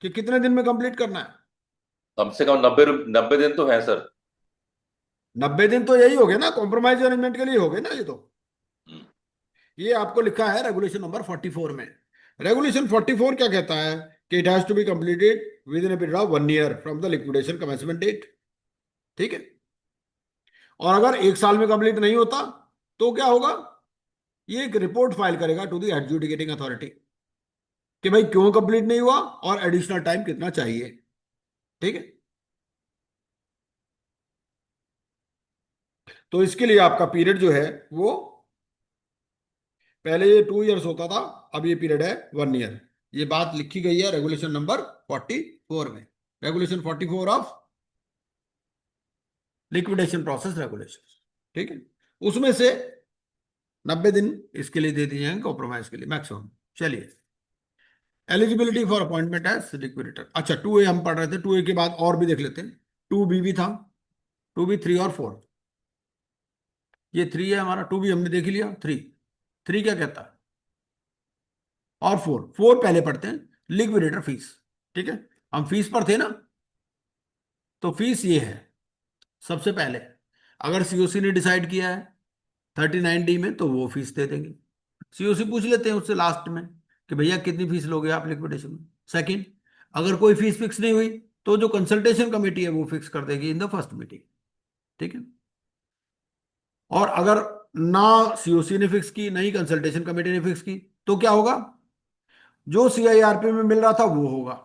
कि कितने दिन में कंप्लीट करना है? कम से कम 90 दिन तो है सर। 90 दिन तो यही हो गए ना, कॉम्प्रोमाइज अरेंजमेंट के लिए हो गए ना ये तो। हम्म, ये आपको लिखा है रेगुलेशन नंबर 44 में। रेगुलेशन 44 क्या कहता है कि it has to be completed within a period of 1 year from the liquidation commencement date, ठीक है। और अगर 1 साल में कंप्लीट नहीं होता तो क्या होगा? ये एक रिपोर्ट फाइल करेगा टू द एडजुडिकेटिंग अथॉरिटी कि भाई क्यों कंप्लीट नहीं हुआ और एडिशनल टाइम कितना चाहिए, ठीक है। तो इसके लिए आपका पीरियड जो है वो, पहले ये 2 इयर्स होता था, अब ये पीरियड है 1 ईयर। ये बात लिखी गई है रेगुलेशन नंबर 44 में, regulation 44 of liquidation process regulation, ठीक है। उसमें से 90 दिन इसके लिए दे दिए हैं कॉम्प्रोमाइज के लिए मैक्सिमम। चलिए, eligibility for appointment as liquidator. अच्छा, 2A हम पढ़ रहे थे, 2A के बाद और भी देख लेते हैं। 2B भी था, 2B 3 और 4। ये 3 है हमारा, 2B हमने देख लिया। 3 क्या कहता है? और 4 पहले पढ़ते हैं, लिक्विडेटर फीस, ठीक है। हम फीस पर थे ना, तो फीस ये है। सबसे पहले अगर सीओसी ने डिसाइड किया है 39D में तो वो फीस दे देंगे। सीओसी पूछ लेते हैं उससे लास्ट में कि भैया कितनी फीस लोगे आप लिक्विडेशन में। सेकंड, अगर कोई फीस फिक्स नहीं हुई तो जो कंसल्टेशन कमेटी है वो फिक्स कर देगी इन द फर्स्ट मीटिंग, ठीक है। और अगर ना सीओसी ने फिक्स की, ना ही कंसल्टेशन कमेटी ने फिक्स की, तो क्या होगा? जो सीआईआरपी में मिल रहा था वो होगा,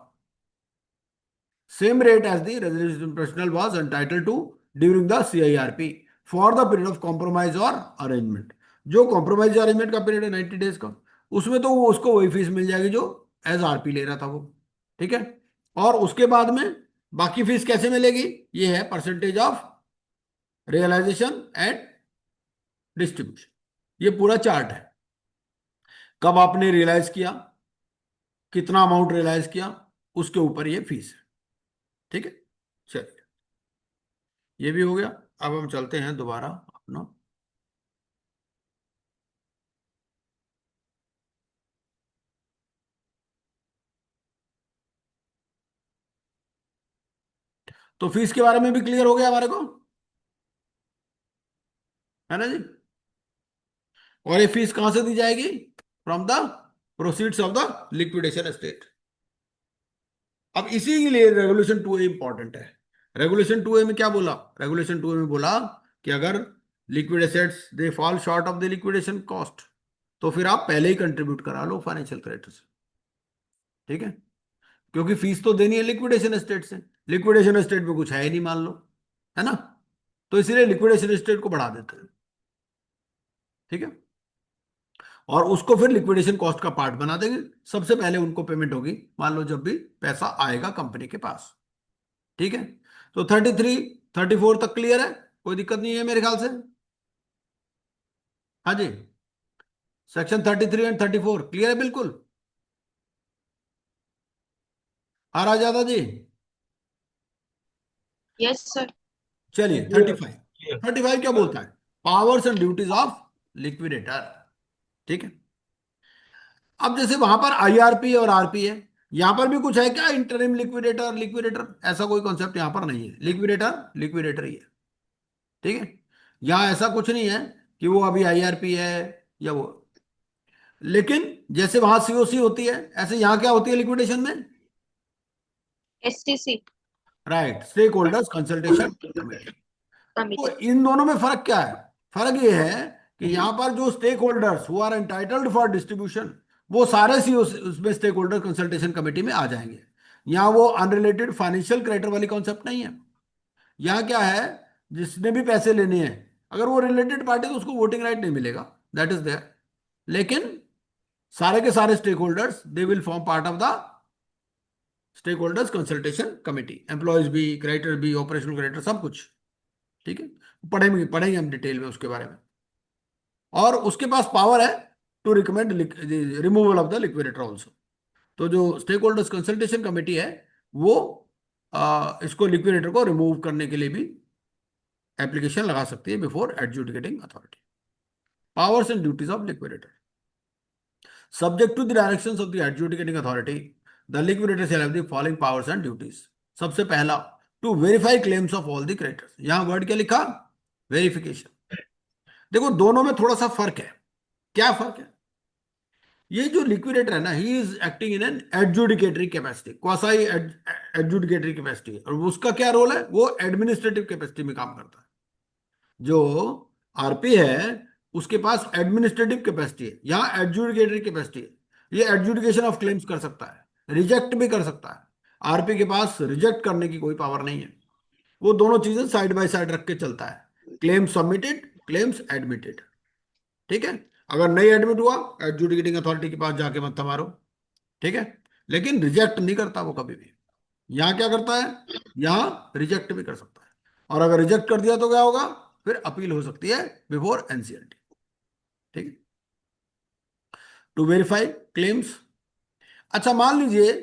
same rate as the residential professional was entitled to during the CIRP for the period of compromise or arrangement. जो कॉम्प्रोमाइज अरेंजमेंट का पीरियड है 90 डेज का, उसमें तो वो उसको वही फीस मिल जाएगी जो एज आरपी ले रहा था वो, ठीक है। और उसके बाद में बाकी फीस कैसे मिलेगी? ये है percentage of realisation and distribution. ये पूरा चार्ट है, कब आपने रियलाइज किया, कितना अमाउंट रियलाइज किया, उसके ऊपर ये फीस है, ठीक है। चलिए, ये भी हो गया। अब हम चलते हैं दोबारा अपना, तो फीस के बारे में भी क्लियर हो गया हमारे को। है ना जी। और ये फीस कहां से दी जाएगी? From the proceeds of the liquidation estate. अब इसी के लिए रेगुलेशन 2A इंपॉर्टेंट है। रेगुलेशन 2A में क्या बोला? रेगुलेशन 2A में बोला कि अगर liquid assets they fall short of the liquidation cost, तो फिर आप पहले ही कंट्रीब्यूट करा लो फाइनेंशियल क्रेडिटर से। ठीक है, क्योंकि फीस तो देनी है लिक्विडेशन एस्टेट से, लिक्विडेशन एस्टेट में कुछ है ही नहीं मान लो, है ना। तो इसीलिए लिक्विडेशन एस्टेट को बढ़ा देते हैं। ठीक है, और उसको फिर लिक्विडेशन कॉस्ट का पार्ट बना देंगे। सबसे पहले उनको पेमेंट होगी मान लो जब भी पैसा आएगा कंपनी के पास। ठीक है, तो 33 34 तक क्लियर है, कोई दिक्कत नहीं है मेरे ख्याल से। हाँ जी, सेक्शन 33 एंड 34 क्लियर है बिल्कुल। आ रहा ज्यादा जी? Yes sir. चलिए 35। 35 क्या बोलता है? Powers and duties of liquidator. ठीक है, अब जैसे वहां पर आईआरपी और आरपी है, यहां पर भी कुछ है क्या? इंटरिम लिक्विडेटर, लिक्विडेटर ऐसा कोई कॉन्सेप्ट यहां पर नहीं है। लिक्विडेटर लिक्विडेटर ही है। ठीक है, यहां ऐसा कुछ नहीं है कि वो अभी आईआरपी है या वो। लेकिन जैसे वहां सीओसी होती है, ऐसे यहां क्या होती है लिक्विडेशन में? STC right, stakeholders consultation committee. तो कमिटी। इन दोनों में फर्क क्या है? फर्क ये है कि यहां पर जो stakeholders who are entitled for distribution, वो सारे सी उसमें स्टेक होल्डर कंसल्टेशन कमेटी में आ जाएंगे। यहां वो अनरिलेटेड फाइनेंशियल क्रेडिटर वाली कॉन्सेप्ट नहीं है। यहां क्या है, जिसने भी पैसे लेने हैं, अगर वो रिलेटेड पार्टी तो उसको वोटिंग राइट नहीं मिलेगा, दैट इज देयर। लेकिन सारे के सारे stakeholders they will form part of the stake holders consultation committee, employees भी, क्रेडिटर भी, ऑपरेशनल क्रेडिटर सब कुछ। ठीक है, पढ़ेंगे पढ़ेंगे हम डिटेल में उसके बारे में। और उसके पास पावर है to recommend removal of the liquidator also. तो जो स्टेक होल्डर्स कंसल्टेशन कमेटी है वो इसको लिक्विडेटर को रिमूव करने के लिए भी एप्लीकेशन लगा सकती है before adjudicating authority. Powers and duties of liquidator subject to the directions of the adjudicating authority, the liquidator shall have the following powers and duties. सबसे पहला, to verify claims of all the creditors. यहां word क्या लिखा? Verification. देखो दोनों में थोड़ा सा फर्क है। क्या फर्क है? ये जो लिक्विडेटर है ना, he is acting in an adjudicatory capacity, quasi adjudicatory capacity, और उसका क्या रोल है? वो एडमिनिस्ट्रेटिव कैपेसिटी में काम करता है। जो आरपी है उसके पास एडमिनिस्ट्रेटिव कैपेसिटी है, यहां एडजुडिकेटरी कैपेसिटी है। ये एडजुडिकेशन ऑफ क्लेम्स कर सकता है, रिजेक्ट भी कर सकता है। आरपी के पास रिजेक्ट करने की कोई पावर नहीं है। वो दोनों चीजें साइड बाय साइड रख के चलता है, क्लेम्स सबमिटेड, क्लेम्स एडमिटेड। ठीक है, अगर नहीं एडमिट हुआ एडजुडिकेटिंग अथॉरिटी के पास जाके मत मारो। ठीक है, लेकिन रिजेक्ट नहीं करता वो कभी भी। यहां क्या करता है? यहां रिजेक्ट भी कर सकता है, और अगर रिजेक्ट कर दिया तो क्या होगा? फिर अपील हो सकती है बिफोर एनसीएलटी। ठीक है, टू वेरीफाई क्लेम्स। अच्छा मान लीजिए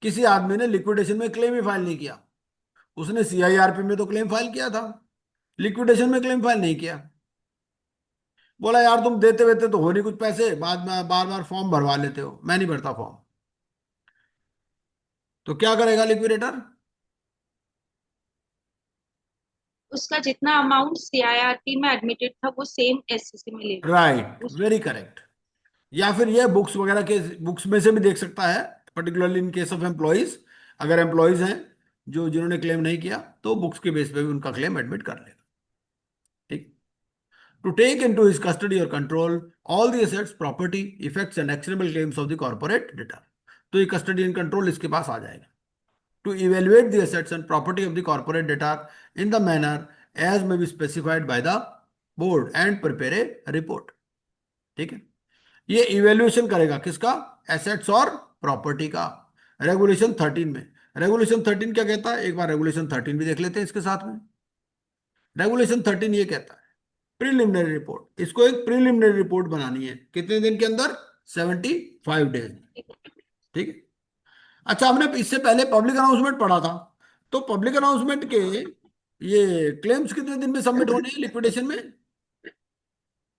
किसी आदमी ने लिक्विडेशन में क्लेम ही फाइल नहीं किया, उसने सीआईआरपी में तो क्लेम फाइल किया था, लिक्विडेशन में क्लेम फाइल नहीं किया। बोला यार तुम देते वेते तो हो नहीं कुछ पैसे, बाद में बार बार फॉर्म भरवा लेते हो, मैं नहीं भरता फॉर्म। तो क्या करेगा लिक्विडेटर? उसका जितना अमाउंट सीआईआरपी में एडमिटेड था वो सेम एससीसी में ले राइट, उस। Very correct. या फिर ये बुक्स वगैरह के बुक्स में से भी देख सकता है, particularly in case of employees. अगर एम्प्लॉइज हैं जो जिन्होंने क्लेम नहीं किया तो बुक्स के बेस पे भी उनका क्लेम एडमिट कर लेगा। ठीक, to take into his custody और control all the assets, property, effects and actionable claims of the corporate debtor. तो ये कस्टडी एंड कंट्रोल इसके पास आ जाएगा। To evaluate the assets and property of the corporate debtor in the manner as may be specified by the board and prepare a report. ठीक है, ये evaluation करेगा किसका? एसेट्स और प्रॉपर्टी का। रेगुलेशन 13 में, रेगुलेशन 13 क्या कहता है? एक बार रेगुलेशन 13 भी देख लेते हैं इसके साथ में। रेगुलेशन 13 ये कहता है प्रीलिमिनरी रिपोर्ट, इसको एक प्रीलिमिनरी रिपोर्ट बनानी है कितने दिन के अंदर? 75 डेज। ठीक है, अच्छा हमने इससे पहले पब्लिक अनाउंसमेंट पढ़ा था, तो पब्लिक अनाउंसमेंट के ये क्लेम्स कितने दिन में सबमिट होने हैं लिक्विडेशन में?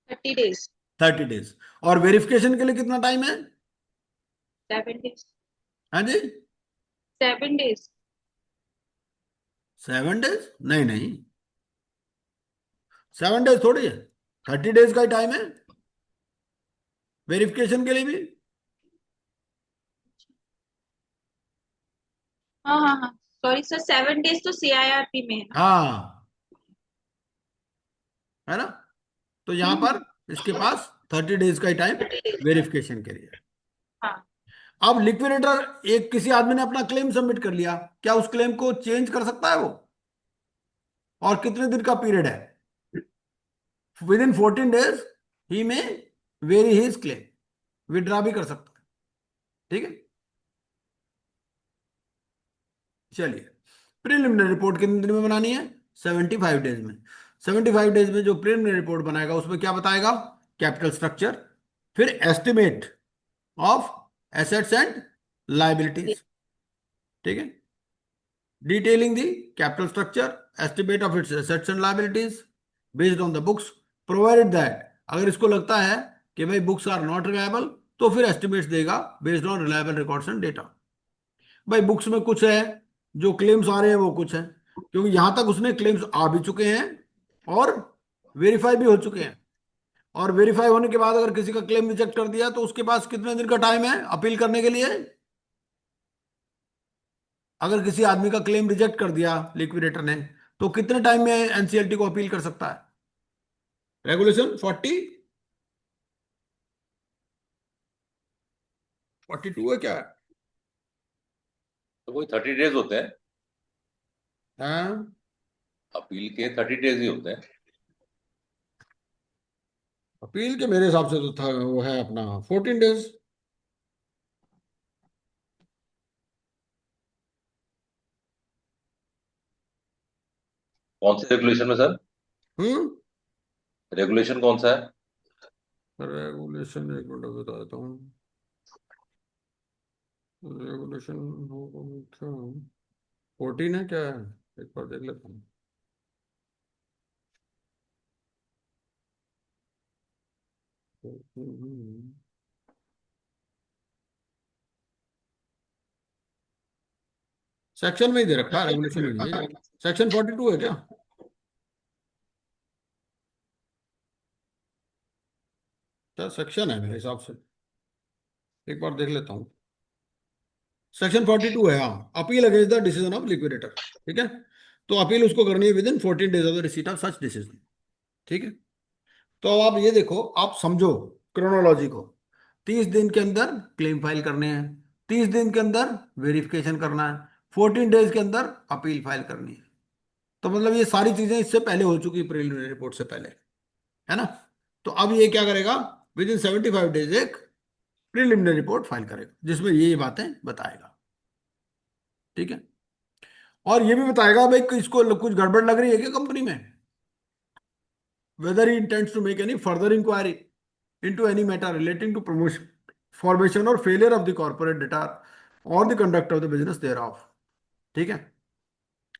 30 days। 30 डेज। और वेरिफिकेशन के लिए कितना टाइम है? 7 days। हाँ जी, 7 days। 7 डेज? नहीं नहीं, 7 डेज थोड़ी है। 30 डेज का ही टाइम है वेरिफिकेशन के लिए भी। हाँ हाँ हाँ, सॉरी सर, 7 डेज तो सीआईआरपी में है ना। हाँ, है ना। तो यहां हम्म, पर इसके पास 30 डेज का ही टाइम 30 days का। वेरिफिकेशन के लिए। हाँ। अब लिक्विडेटर, एक किसी आदमी ने अपना क्लेम सबमिट कर लिया, क्या उस क्लेम को चेंज कर सकता है वो? और कितने दिन का पीरियड है? विद इन 14 डेज ही में वेरी हिज क्लेम, विड्रॉ भी कर सकता है। ठीक है, चलिए। प्रिलिमिनरी रिपोर्ट कितने दिन में बनानी है? 75 डेज में। 75 डेज में जो प्रिलिमिनरी रिपोर्ट बनाएगा उसमें क्या बताएगा? कैपिटल स्ट्रक्चर, फिर estimate of assets and liabilities. ठीक है, detailing the capital structure, estimate of its assets and liabilities based on the books, provided that अगर इसको लगता है कि भाई बुक्स आर नॉट रिलायबल, तो फिर एस्टिमेट्स देगा based on reliable records and data. भाई बुक्स में कुछ है, जो क्लेम्स आ रहे हैं वो कुछ है, क्योंकि यहां तक उसने क्लेम्स आ भी चुके हैं और वेरीफाई भी हो चुके हैं। और वेरीफाई होने के बाद अगर किसी का क्लेम रिजेक्ट कर दिया तो उसके पास कितने दिन का टाइम है अपील करने के लिए? अगर किसी आदमी का क्लेम रिजेक्ट कर दिया लिक्विडेटर ने, तो कितने टाइम में एनसीएलटी को अपील कर सकता है? रेगुलेशन 42 है क्या? तो कोई 30 डेज होते हैं, हाँ, अपील के 30 डेज ही होते हैं। अपील के मेरे हिसाब से तो था वो है अपना 14 डेज। कौन से रेगुलेशन में सर? हम्म, रेगुलेशन कौन सा है? रेगुलेशन एक मिनट बता देता हूँ। रेगुलेशन 14 है क्या है? एक बार देख लेता हूँ। सेक्शन में ही दे रखा है, रेगुलेशन में नहीं है। सेक्शन 42 है क्या? क्या सेक्शन है मेरे हिसाब से, एक बार देख लेता हूँ। सेक्शन 42 है, हाँ, appeal against the decision of liquidator. ठीक है, तो अपील उसको करनी है with in 14 days of the receipt of such decision. ठीक है, तो अब आप ये देखो, आप समझो क्रोनोलॉजी को। 30 दिन के अंदर क्लेम फाइल करने हैं, 30 दिन के अंदर वेरिफिकेशन करना है, 14 डेज के अंदर अपील फाइल करनी है। तो मतलब ये सारी चीजें इससे पहले हो चुकी प्रिलिमिनरी रिपोर्ट से पहले, है ना। तो अब ये क्या करेगा? विद इन 75 डेज एक प्रिलिमिनरी रिपोर्ट फाइल करेगा जिसमें ये बातें बताएगा। ठीक है, और ये भी बताएगा भाई कि इसको कुछ गड़बड़ लग रही है क्या कंपनी में, whether he intends to make any further inquiry into any matter relating to promotion, formation or failure of the corporate data or the conduct of the business thereof। ठीक है,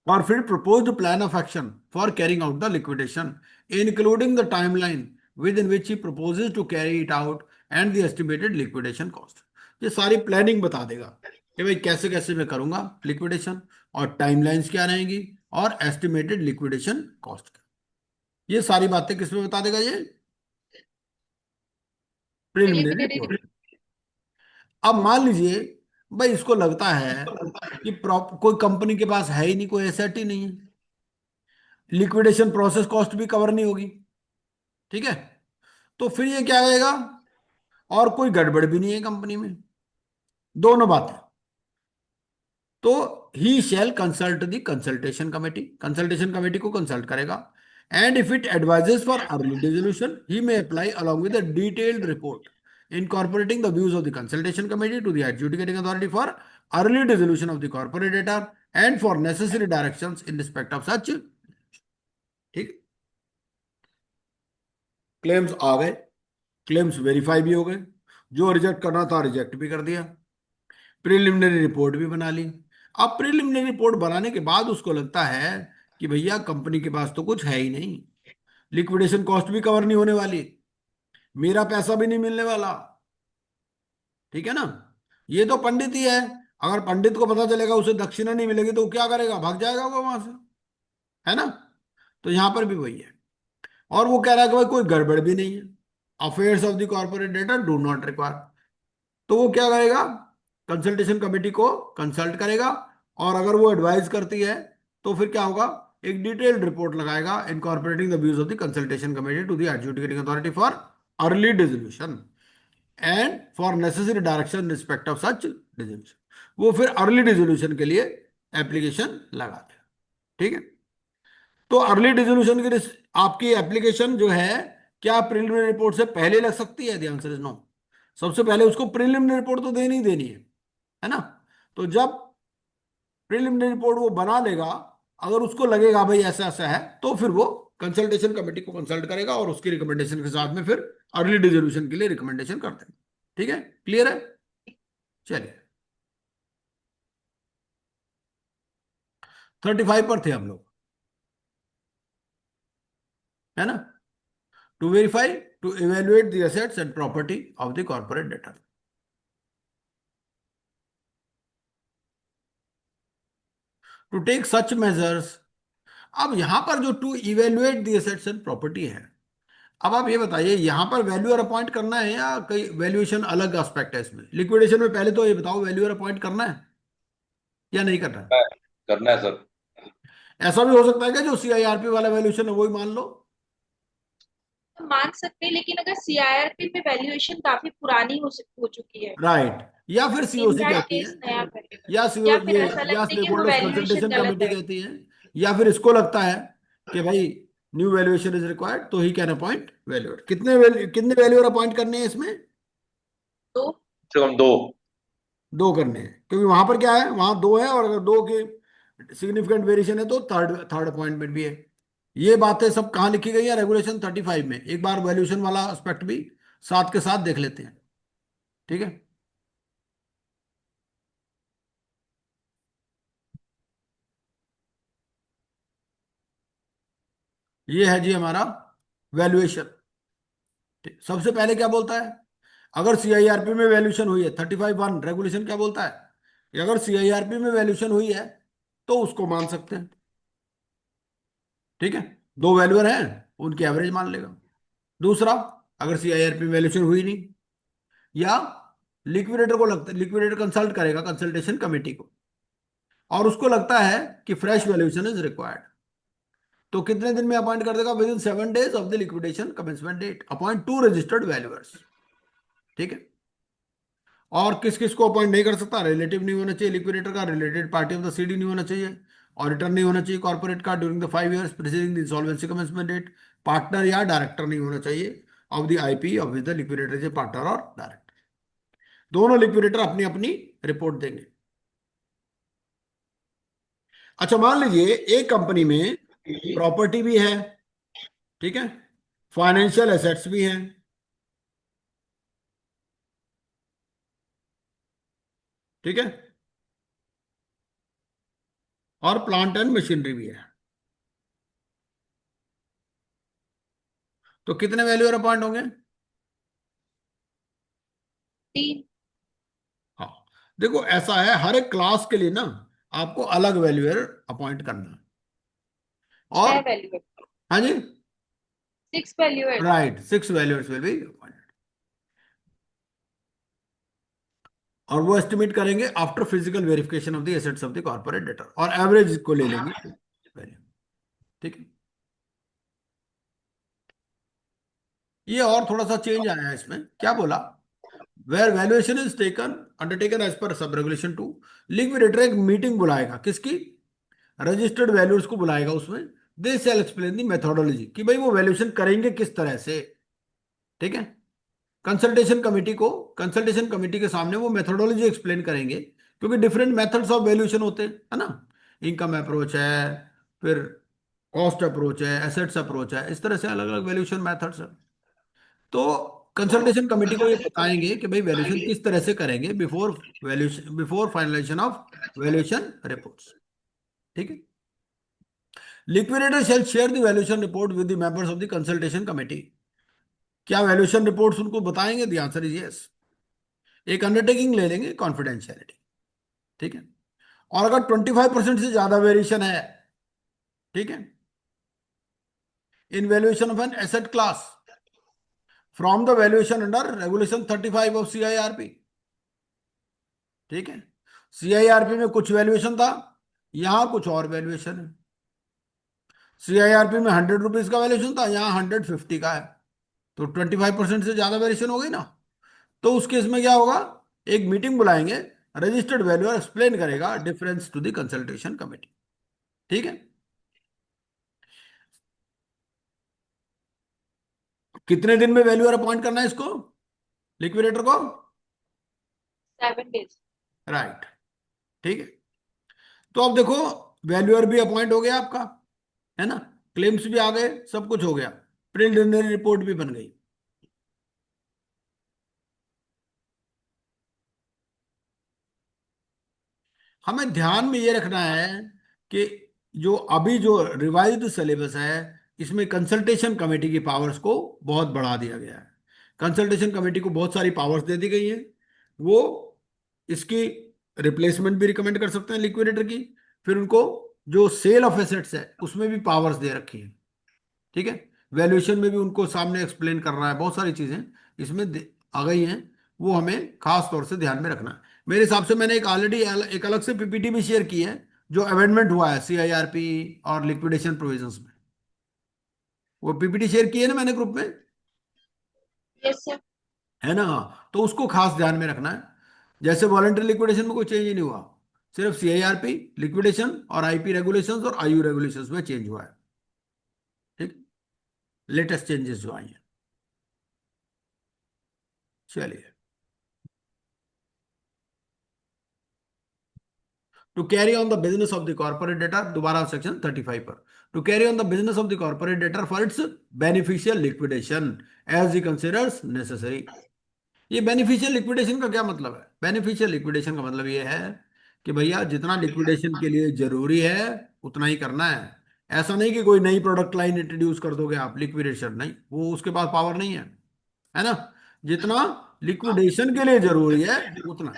और फिर proposed plan of action for carrying out the liquidation including the timeline within which he proposes to carry it out and the estimated liquidation cost। ये सारी planning बता देगा कि भाई कैसे कैसे मैं करूंगा लिक्विडेशन, और टाइमलाइंस क्या रहेंगी, और एस्टिमेटेड लिक्विडेशन कॉस्ट। ये सारी बातें किसमें बता देगा ये? Preliminary preliminary report. अब मान लीजिए भाई इसको लगता है कि कोई कंपनी के पास है ही नहीं, कोई एसेट ही नहीं है, लिक्विडेशन प्रोसेस कॉस्ट भी कवर नहीं होगी। ठीक है, तो फिर ये क्या आएगा? और कोई गड़बड़ भी नहीं है कंपनी में, दोनों बातें। तो ही शैल कंसल्ट द कंसल्टेशन कमेटी को कंसल्ट करेगा, and if it advises for early dissolution he may apply along with a detailed report incorporating the views of the consultation committee to the adjudicating authority for early dissolution of the corporate data and for necessary directions in respect of such। ठीक, claims आ गए, claims verify भी हो गए, जो reject करना था reject भी कर दिया, प्रिलिमिनरी रिपोर्ट भी बना ली। अब प्रिलिमिनरी रिपोर्ट बनाने के बाद उसको लगता है कि भैया कंपनी के पास तो कुछ है ही नहीं, लिक्विडेशन कॉस्ट भी कवर नहीं होने वाली, मेरा पैसा भी नहीं मिलने वाला। ठीक है ना, ये तो पंडित ही है, अगर पंडित को पता चलेगा उसे दक्षिणा नहीं मिलेगी तो वो क्या करेगा? भाग जाएगा वो वहां से, है ना। तो यहां पर भी वही है, और वो कह रहा है कि भाई कोई गड़बड़ भी नहीं है, affairs of the corporate debtor do not require, तो वो क्या करेगा, कंसल्टेशन कमेटी को कंसल्ट करेगा, और अगर वो एडवाइस करती है तो फिर क्या होगा, एक डिटेल्ड रिपोर्ट लगाएगा incorporating the views of the consultation committee to the adjudicating authority for early dissolution and for necessary direction respect of such dissolution. वो फिर अर्ली डिसोल्यूशन के लिए एप्लीकेशन लगाते हैं। ठीक है, तो अर्ली डिसोल्यूशन की आपकी एप्लीकेशन जो है, क्या प्रिलिमिनरी रिपोर्ट से पहले लग सकती है? The answer is no. सबसे पहले उसको प्रिलिमिनरी रिपोर्ट तो देनी ही देनी है ना। तो जब प्रिलिमिनरी रिपोर्ट वो बना लेगा, अगर उसको लगेगा भाई ऐसा ऐसा है, तो फिर वो कंसल्टेशन कमेटी को कंसल्ट करेगा और उसकी रिकमेंडेशन के साथ में फिर अर्ली डिसोल्यूशन के लिए रिकमेंडेशन करते हैं। ठीक है, क्लियर है? चलिए 35 पर थे हम लोग, है ना। To verify, to evaluate the assets and property of the corporate debtor. To take such measures. अब यहां पर जो to evaluate the assets and property है, अब आप ये बताइए यहां पर वैल्यूअर अपॉइंट करना है या कई वैल्यूएशन अलग एस्पेक्ट है इसमें? लिक्विडेशन में पहले तो ये बताओ, वैल्यूअर अपॉइंट करना है या नहीं करना है? करना है सर। ऐसा भी हो सकता है कि जो सीआईआरपी वाला वैल्यूएशन है वही मान लो। तो मान सकते हैं, लेकिन अगर सीआईआरपी में वैल्यूएशन काफी पुरानी हो चुकी है, राइट, या फिर इन सीओसी दैट कहती है, केस नया करेगा, या या सीओ फिर ये, ऐसा या लगता है स्टेक कि वो होल्डर्स वैल्यूएशन कंसल्टेशन गलत कमेटी है। कहती है, या फिर इसको लगता है कि भाई न्यू वैल्यूएशन इज रिक्वायर्ड, तो ही कैन अपॉइंट वैल्यूअर। कितने वैल्यूअर अपॉइंट करने हैं इसमें? तो सिर्फ हम दो। दो करने हैं, क्योंकि वहां पर क्या है, वहां दो है, और अगर दो के सिग्निफिकेंट वेरिएशन है तो थर्ड थर्ड अपॉइंटमेंट भी है। ये बातें सब कहाँ लिखी गई है? रेगुलेशन 35 में। एक बार वैल्यूएशन वाला एस्पेक्ट भी साथ के साथ देख लेते हैं। ठीक है, ये है जी हमारा वैल्यूएशन। सबसे पहले क्या बोलता है, अगर सीआईआरपी में वैल्यूएशन हुई है, 35(1) रेगुलेशन क्या बोलता है कि अगर सीआईआरपी में वैल्यूएशन हुई है तो उसको मान सकते हैं। ठीक है, दो वैल्यूअर हैं, उनकी एवरेज मान लेगा। दूसरा, अगर सीआईआरपी में वैल्यूएशन हुई नहीं, या लिक्विडेटर को लगता है, लिक्विडेटर कंसल्ट करेगा कंसल्टेशन कमेटी को, और उसको लगता है कि फ्रेश वैल्यूएशन इज रिक्वायर्ड, तो कितने दिन में अपॉइंट कर देगा? Within 7 days of the liquidation commencement date appoint two registered valuers. ठीक है, और किस किस को अपॉइंट नहीं कर सकता? रिलेटिव नहीं होना चाहिए लिक्विडेटर का, related party of the CD नहीं होना चाहिए, ऑडिटर नहीं होना चाहिए कॉर्पोरेट का during the 5 years preceding the insolvency commencement date, partner या डायरेक्टर नहीं होना चाहिए of the IP of the liquidator, partner और डायरेक्टर। दोनों लिक्विडेटर अपनी अपनी रिपोर्ट देंगे। अच्छा, मान लीजिए एक कंपनी में प्रॉपर्टी भी है, ठीक है, फाइनेंशियल एसेट्स भी हैं, ठीक है, और प्लांट एंड मशीनरी भी है, तो कितने वैल्यूअर अपॉइंट होंगे? 3। हाँ, देखो ऐसा है, हर एक क्लास के लिए ना आपको अलग वैल्यूअर अपॉइंट करना है। 6 और वैल्यूएट, हाँ जी, 6 valuate. Right, 6 valuers will be appointed, और वो एस्टिमेट करेंगे after physical verification of the assets of the corporate debtor, और एवरेज को ले लेंगे वैल्यू। ठीक है, ये और थोड़ा सा चेंज आया है इसमें, क्या बोला, where valuation is taken undertaken as per sub regulation 2, liquidator एक मीटिंग बुलाएगा, किसकी? रजिस्टर्ड वैल्यूज को बुलाएगा, उसमें दे शैल एक्सप्लेन दी मेथोडोलॉजी, कि भाई वो वैल्यूएशन करेंगे किस तरह से। ठीक है, कंसल्टेशन कमेटी के सामने वो मेथोडोलॉजी एक्सप्लेन करेंगे, क्योंकि डिफरेंट मेथड्स ऑफ वैल्यूएशन होते हैं, है ना। इनकम अप्रोच है, फिर कॉस्ट अप्रोच है, एसेट्स अप्रोच है, इस तरह से अलग अलग वैल्यूएशन मेथड्स है। तो कंसल्टेशन कमेटी को ये बताएंगे कि भाई वैल्यूएशन किस तरह से करेंगे before finalisation of valuation reports. ठीक है, liquidator shall share the valuation report with the members of the consultation committee. क्या वैल्यूएशन रिपोर्ट्स उनको बताएंगे? The answer is yes. एक अंडरटेकिंग ले लेंगे, कॉन्फिडेंशियलिटी। ठीक है, और अगर 25% से ज्यादा वेरिएशन है, ठीक है, in valuation of an asset class from the valuation under regulation 35 of CIRP. ठीक है, सीआईआरपी में कुछ वैल्यूएशन था, यहां कुछ और वैल्यूएशन है। सीआईआरपी में 100 रुपीज का वैल्यूएशन था, यहां 150 का है, तो 25% से ज्यादा वेरिएशन हो गई ना। तो उस केस में क्या होगा, एक मीटिंग बुलाएंगे, रजिस्टर्ड वैल्यूअर एक्सप्लेन करेगा difference to the consultation committee. ठीक है, कितने दिन में वैल्यूअर अपॉइंट करना है इसको, लिक्विडेटर को? 7 days। राइट। ठीक है, तो अब देखो वैल्यूअर भी अपॉइंट हो गया आपका, है ना, क्लेम्स भी आ गए, सब कुछ हो गया, प्रिलिमिनरी रिपोर्ट भी बन गई। हमें ध्यान में ये रखना है कि जो अभी जो रिवाइज्ड सिलेबस है, इसमें कंसल्टेशन कमेटी की पावर्स को बहुत बढ़ा दिया गया है। कंसल्टेशन कमेटी को बहुत सारी पावर्स दे दी गई है। वो इसकी रिप्लेसमेंट भी रिकमेंड कर सकते हैं लिक्विडेटर की। फिर उनको जो सेल ऑफ एसेट्स है उसमें भी पावर्स दे रखी है। ठीक है, वैल्यूएशन में भी उनको सामने एक्सप्लेन कर रहा है, बहुत सारी चीजें इसमें आ गई हैं। वो हमें खास तौर से ध्यान में रखना है। मेरे हिसाब से मैंने एक ऑलरेडी एक अलग से पीपीटी भी शेयर की है, जो अमेंडमेंट हुआ है सीआईआरपी और लिक्विडेशन प्रोविजंस में। वो पीपीटी शेयर की है ना मैंने ग्रुप में, यस सर। है ना? हाँ, तो उसको खास ध्यान में रखना है। जैसे वॉलंटरी लिक्विडेशन में कोई चेंज ही नहीं हुआ, सिर्फ सीआईआरपी, लिक्विडेशन और आईपी रेगुलेशंस और आईयू रेगुलेशंस में चेंज हुआ है। ठीक, लेटेस्ट चेंजेस जो आई हैं। चलिए, to carry on the business of the corporate debtor, दोबारा सेक्शन 35 पर, to carry on the business of the corporate debtor for its beneficial liquidation as he considers necessary. ये बेनिफिशियल लिक्विडेशन का क्या मतलब है? बेनिफिशियल लिक्विडेशन का मतलब ये है कि भैया जितना लिक्विडेशन के लिए जरूरी है उतना ही करना है। ऐसा नहीं कि कोई नई प्रोडक्ट लाइन इंट्रोड्यूस कर दोगे आप, लिक्विडेशन नहीं, वो उसके पास पावर नहीं है ना? जितना लिक्विडेशन के लिए जरूरी है उतना।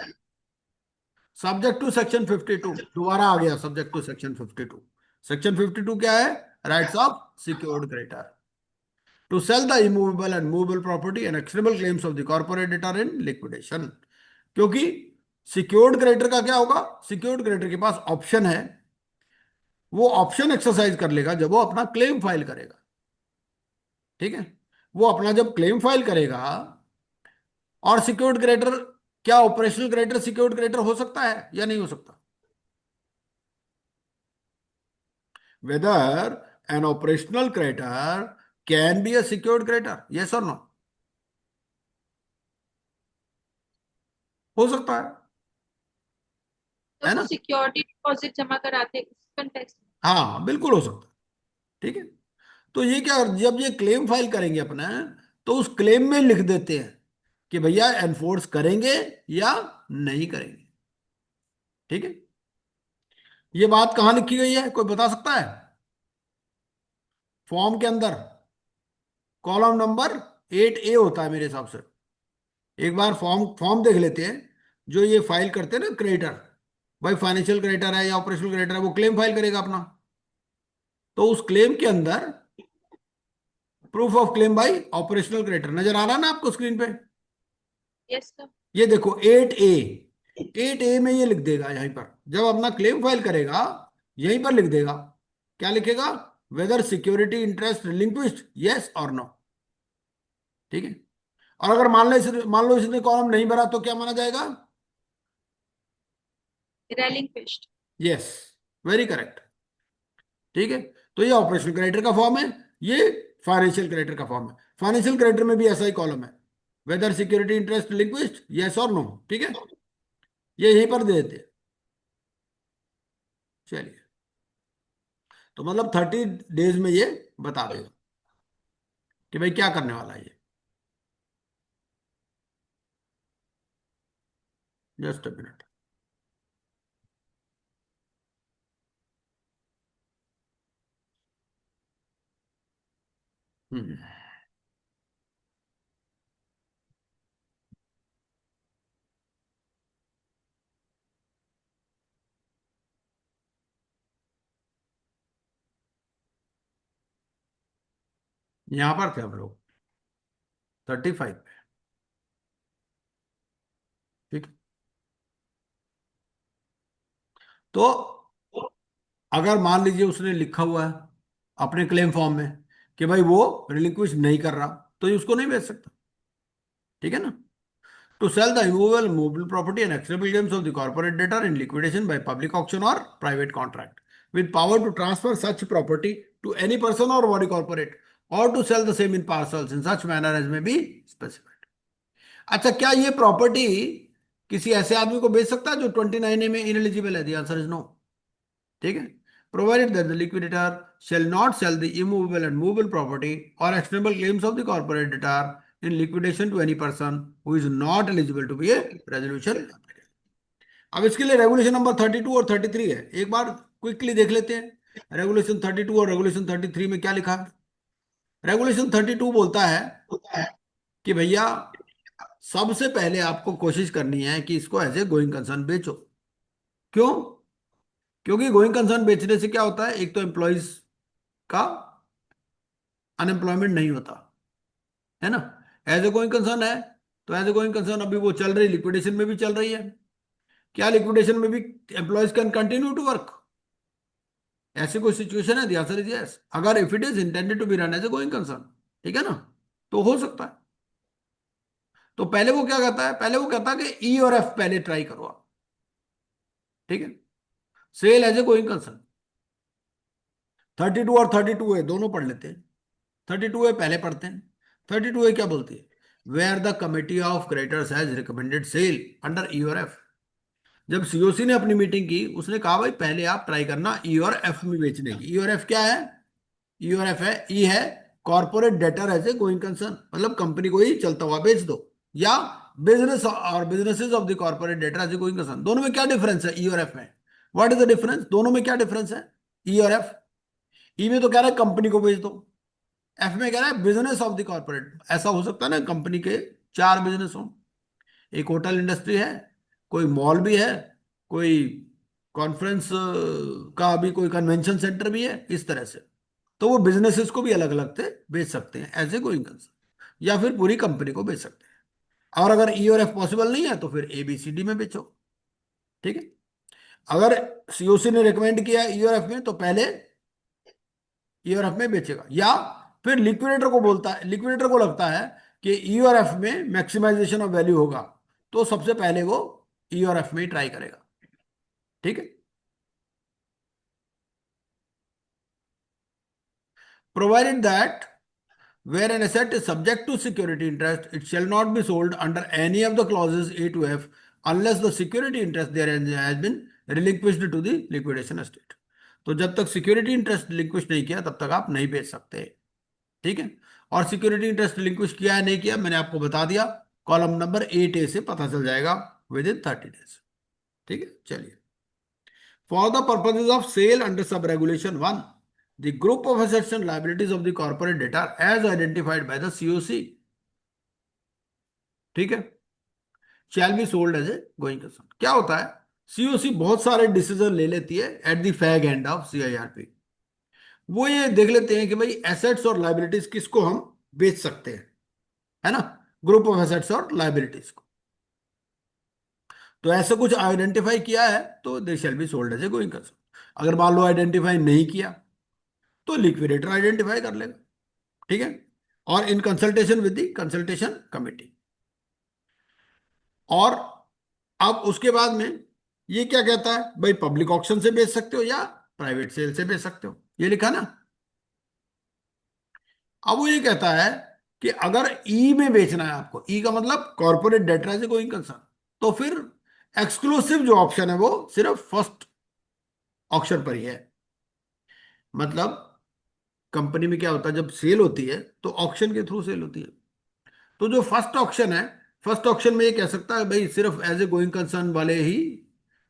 सब्जेक्ट टू सेक्शन 52, दोबारा आ गया सब्जेक्ट टू सेक्शन 52। सेक्शन 52 क्या है? Rights of secured creditor to sell the immovable and movable property and actionable claims of the corporate debtor in liquidation. क्योंकि सिक्योर्ड क्रेडिटर का क्या होगा, सिक्योर्ड क्रेडिटर के पास option है, वो ऑप्शन एक्सरसाइज कर लेगा जब वो अपना क्लेम फाइल करेगा। ठीक है, वो अपना जब क्लेम फाइल करेगा, और सिक्योर्ड क्रेडिटर, क्या ऑपरेशनल क्रेडिटर सिक्योर्ड क्रेडिटर हो सकता है या नहीं हो सकता? whether an operational creditor can be a secured creditor, yes or no? हो सकता है तो ना? सिक्योरिटी डिपॉजिट जमा कराते हैं उस कंटेक्स्ट में। हाँ बिल्कुल हो सकता है। ठीक है, तो ये क्या, जब ये क्लेम फाइल करेंगे अपना, तो उस क्लेम में लिख देते हैं कि भैया एनफोर्स करेंगे या नहीं करेंगे। ठीक है, ये बात कहां लिखी गई है, कोई बता सकता है? फॉर्म के अंदर कॉलम नंबर 8A होता है मेरे हिसाब से। एक बार फॉर्म फॉर्म देख लेते हैं। जो ये फाइल करते हैं ना क्रेडिटर, भाई फाइनेंशियल क्रेडिटर है या ऑपरेशनल क्रेडिटर है, वो क्लेम फाइल करेगा अपना। तो उस क्लेम के अंदर proof of claim by operational creditor नजर आ रहा है ना आपको स्क्रीन पे? Yes sir. ये देखो 8A, 8A में ये लिख देगा यहीं पर, जब अपना क्लेम फाइल करेगा यहीं पर लिख देगा। क्या लिखेगा? वेदर सिक्योरिटी इंटरेस्ट रिलिंक्विश्ड, यस और नो। ठीक है, और अगर मान लो इसने कॉलम नहीं भरा तो क्या माना जाएगा? Relinquished. Yes, very correct. ठीक है, तो ये ऑपरेशनल क्रेडिटर का फॉर्म है, ये फाइनेंशियल क्रेडिटर का फॉर्म है। फाइनेंशियल क्रेडिटर में भी ऐसा ही कॉलम है, वेदर सिक्योरिटी इंटरेस्ट लिंक्विस्ट, यस और नो। ठीक है, ये यहीं पर दे देते हैं। चलिए, तो मतलब 30 डेज में ये बता देगा कि भाई क्या करने वाला है ये। Just a minute. हम्म, यहां पर थे हम लोग 35 पे। ठीक है। तो अगर मान लीजिए उसने लिखा हुआ है अपने क्लेम फॉर्म में कि भाई वो रिलिक्विश नहीं कर रहा, तो ये उसको नहीं बेच सकता। ठीक है ना। To sell the immovable movable property and actionable claims of the corporate debtor in liquidation by public auction or private contract, with power to transfer such property to any person or body corporate, or to sell the same in parcels in such manner as may be specified. अच्छा, क्या ये property किसी ऐसे आदमी को बेच सकता है जो 29A में इनएलिजिबल है? The answer is no. ठीक है। Provided that the liquidator shall not sell the immovable and movable property or actionable claims of the corporate debtor in liquidation to any person who is not eligible to be a resolution applicant. अब इसके लिए regulation number 32 और 33 है, एक बार quickly देख लेते हैं। Regulation 32 और रेगुलेशन 33 में क्या लिखा है? रेगुलेशन 32 बोलता है कि भैया सबसे पहले आपको कोशिश करनी है कि इसको एज ए गोइंग कंसर्न बेचो। क्यों? क्योंकि गोइंग कंसर्न बेचने से क्या होता है, एक तो एम्प्लॉइज का अनएम्प्लॉयमेंट नहीं होता है ना। एज ए गोइंग कंसर्न है तो एज ए गोइंग कंसर्न अभी वो चल रही, लिक्विडेशन में भी चल रही है। क्या लिक्विडेशन में भी employees can continue to work? ऐसी कोई सिचुएशन है? द आंसर इज यस, अगर if it is intended to be run as a going concern. ठीक है ना, तो हो सकता है। तो पहले वो क्या कहता है? पहले वो कहता है कि ई और एफ पहले ट्राई करो आप। ठीक है। Sale as a going concern 32 और 32 है, दोनों पढ़ लेते हैं। 32 है पहले पढ़ते हैं। 32 है क्या बोलती है? Where the committee of creditors has recommended sale under E or F. जब सीओसी ने अपनी मीटिंग की, उसने कहा भाई पहले आप ट्राई करना ई और एफ में बेचने की। ई और एफ क्या है? ई और एफ है, ई है corporate debtor as a going concern, मतलब कंपनी को ही चलता हुआ बेच दो, या बिजनेस और businesses of the corporate debtor as a going concern. दोनों में क्या डिफरेंस है? ई और एफ में व्हाट इज द डिफरेंस? दोनों में क्या डिफरेंस है ई और एफ? ई में तो कह रहा है कंपनी को बेच दो, एफ में कह रहा है बिजनेस ऑफ द कॉर्पोरेट। ऐसा हो सकता है ना कंपनी के चार बिजनेस हो, एक होटल इंडस्ट्री है, कोई मॉल भी है, कोई कॉन्फ्रेंस का भी कोई कन्वेंशन सेंटर भी है, इस तरह से। तो वो बिजनेसेस को भी अलग अलग से बेच सकते हैं एज ए गोइंग कंसर्न, या फिर पूरी कंपनी को बेच सकते हैं। और अगर ई और एफ पॉसिबल नहीं है तो फिर ए बी सी डी में बेचो। ठीक है। अगर सीओसी ने रिकमेंड किया ई और एफ में तो पहले ई और एफ में बेचेगा, या फिर लिक्विडेटर को बोलता है, लिक्विडेटर को लगता है कि ई और एफ में मैक्सिमाइजेशन ऑफ वैल्यू होगा, तो सबसे पहले वो ई और एफ में ही ट्राई करेगा। ठीक है। Provided that where an asset is subject to security interest, it shall not be sold under any of the clauses A to F unless the security interest therein has been relinquished to the liquidation estate. तो जब तक security interest relinquish नहीं किया तब तक आप नहीं बेच सकते। ठीक है। और सिक्योरिटी इंटरेस्ट रिलिंक्विश किया है नहीं किया मैंने आपको बता दिया, कॉलम नंबर 8A से पता चल जाएगा विद इन 30 डेज। ठीक है। चलिए, for the purposes of sale under sub regulation 1, the group of assets and liabilities of the corporate debtor as identified by the COC, ठीक है, shall be sold as a going concern। क्या होता है? COC बहुत सारे decision ले लेती है at the fag end of CIRP. वो ये देख लेते हैं कि भाई एसेट्स और लाइबिलिटीज किसको हम बेच सकते हैं, है ना, ग्रुप ऑफ एसेट्स और लाइबिलिटीज को। तो ऐसा कुछ आइडेंटिफाई किया है तो they shall be sold as a going concern. अगर मान लो आइडेंटिफाई नहीं किया तो लिक्विडेटर आइडेंटिफाई कर लेगा। ठीक है। और in consultation with the consultation committee. और अब उसके बाद में ये क्या कहता है? भाई पब्लिक ऑक्शन से बेच सकते हो या प्राइवेट सेल से बेच सकते हो, ये लिखा ना। अब वो ये कहता है कि अगर ई में बेचना है आपको, ई का मतलब corporate debtor as a going concern, तो फिर एक्सक्लूसिव जो ऑप्शन है वो सिर्फ फर्स्ट ऑक्शन पर ही है। मतलब कंपनी में क्या होता है, जब सेल होती है तो ऑक्शन के थ्रू सेल होती है। तो जो फर्स्ट ऑक्शन है, फर्स्ट ऑक्शन में ये कह सकता है भाई सिर्फ एज ए गोइंग कंसर्न वाले ही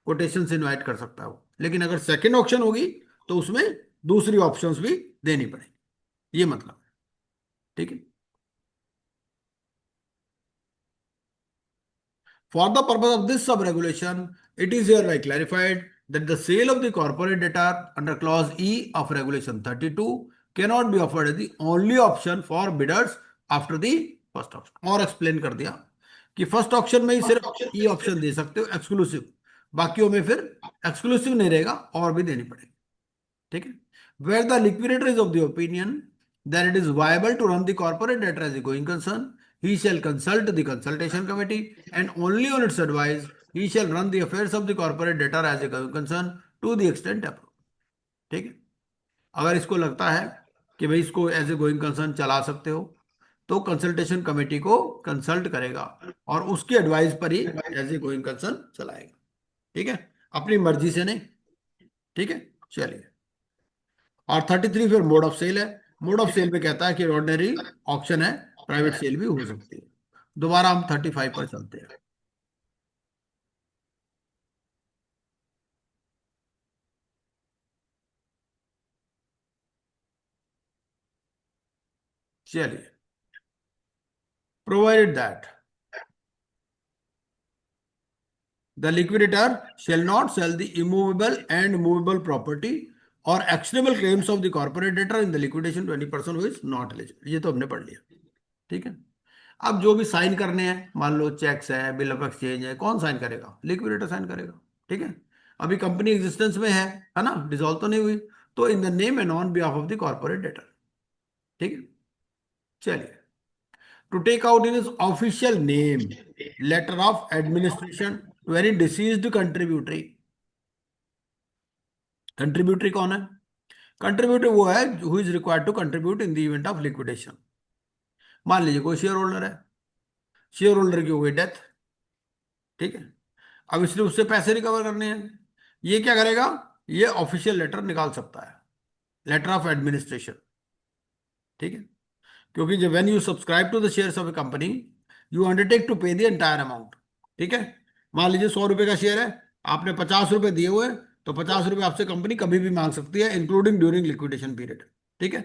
कोटेशन से इनवाइट कर सकता है वो। लेकिन अगर सेकंड ऑक्शन होगी तो उसमें दूसरी ऑप्शंस भी देनी पड़ेगी, ये मतलब है। ठीक है। For the purpose of this sub regulation it is hereby clarified that the sale of the corporate debtor under clause E of regulation 32 cannot be offered as the only option for bidders after the first option. और explain कर दिया कि first option में ही सिर्फ ये option दे सकते हो exclusive, बाकियों में फिर एक्सक्लूसिव नहीं रहेगा और भी देनी पड़ेगी। ठीक है। Where the liquidator is of the opinion that it is viable to run the corporate debtor as a going concern, he shall consult the consultation committee and only on its advice he shall run the affairs of the corporate debtor as a going concern to the extent approved। ठीक है। अगर इसको लगता है कि भाई इसको as a going concern चला सकते हो तो कंसल्टेशन कमेटी को कंसल्ट करेगा और उसकी एडवाइस पर ही एज ए गोइंग कंसर्न चलाएगा। ठीक है, अपनी मर्जी से नहीं। ठीक है, चलिए। और 33 फिर मोड ऑफ सेल है। मोड ऑफ सेल में कहता है कि ऑर्डिनरी ऑक्शन है, प्राइवेट सेल भी हो सकती है। दोबारा हम 35 पर चलते हैं। चलिए। Provided that the liquidator shall not sell the immovable and movable property or actionable claims of the corporate debtor in the liquidation to any person who is not eligible। ये तो हमने पढ़ लिया। ठीक है। अब जो भी साइन करने हैं, मान लो चेक्स है, बिल ऑफ एक्सचेंज है, कौन साइन करेगा? लिक्विडेटर साइन करेगा। ठीक है। अभी कंपनी एग्जिस्टेंस में है ना, डिसॉल्व तो नहीं हुई, तो in the name and on behalf of the corporate debtor. ठीक है, चलिए। To take out in his official name letter of administration to any deceased contributory. Contributory कौन है? कंट्रीब्यूटरी वो है who is required to contribute in the event of liquidation. मान लीजिए कोई शेयर होल्डर है, शेयर होल्डर की हो गई डेथ। ठीक है। अब इसलिए उससे पैसे रिकवर करने हैं। ये क्या करेगा? ये ऑफिशियल लेटर निकाल सकता है, लेटर ऑफ एडमिनिस्ट्रेशन। ठीक है। क्योंकि जब when you subscribe to the shares of a company you undertake to pay the entire amount. ठीक है। मान लीजिए 100 रुपए का शेयर है, आपने 50 रुपए दिए हुए, तो 50 रुपए आपसे कंपनी कभी भी मांग सकती है, इंक्लूडिंग ड्यूरिंग लिक्विडेशन पीरियड। ठीक है।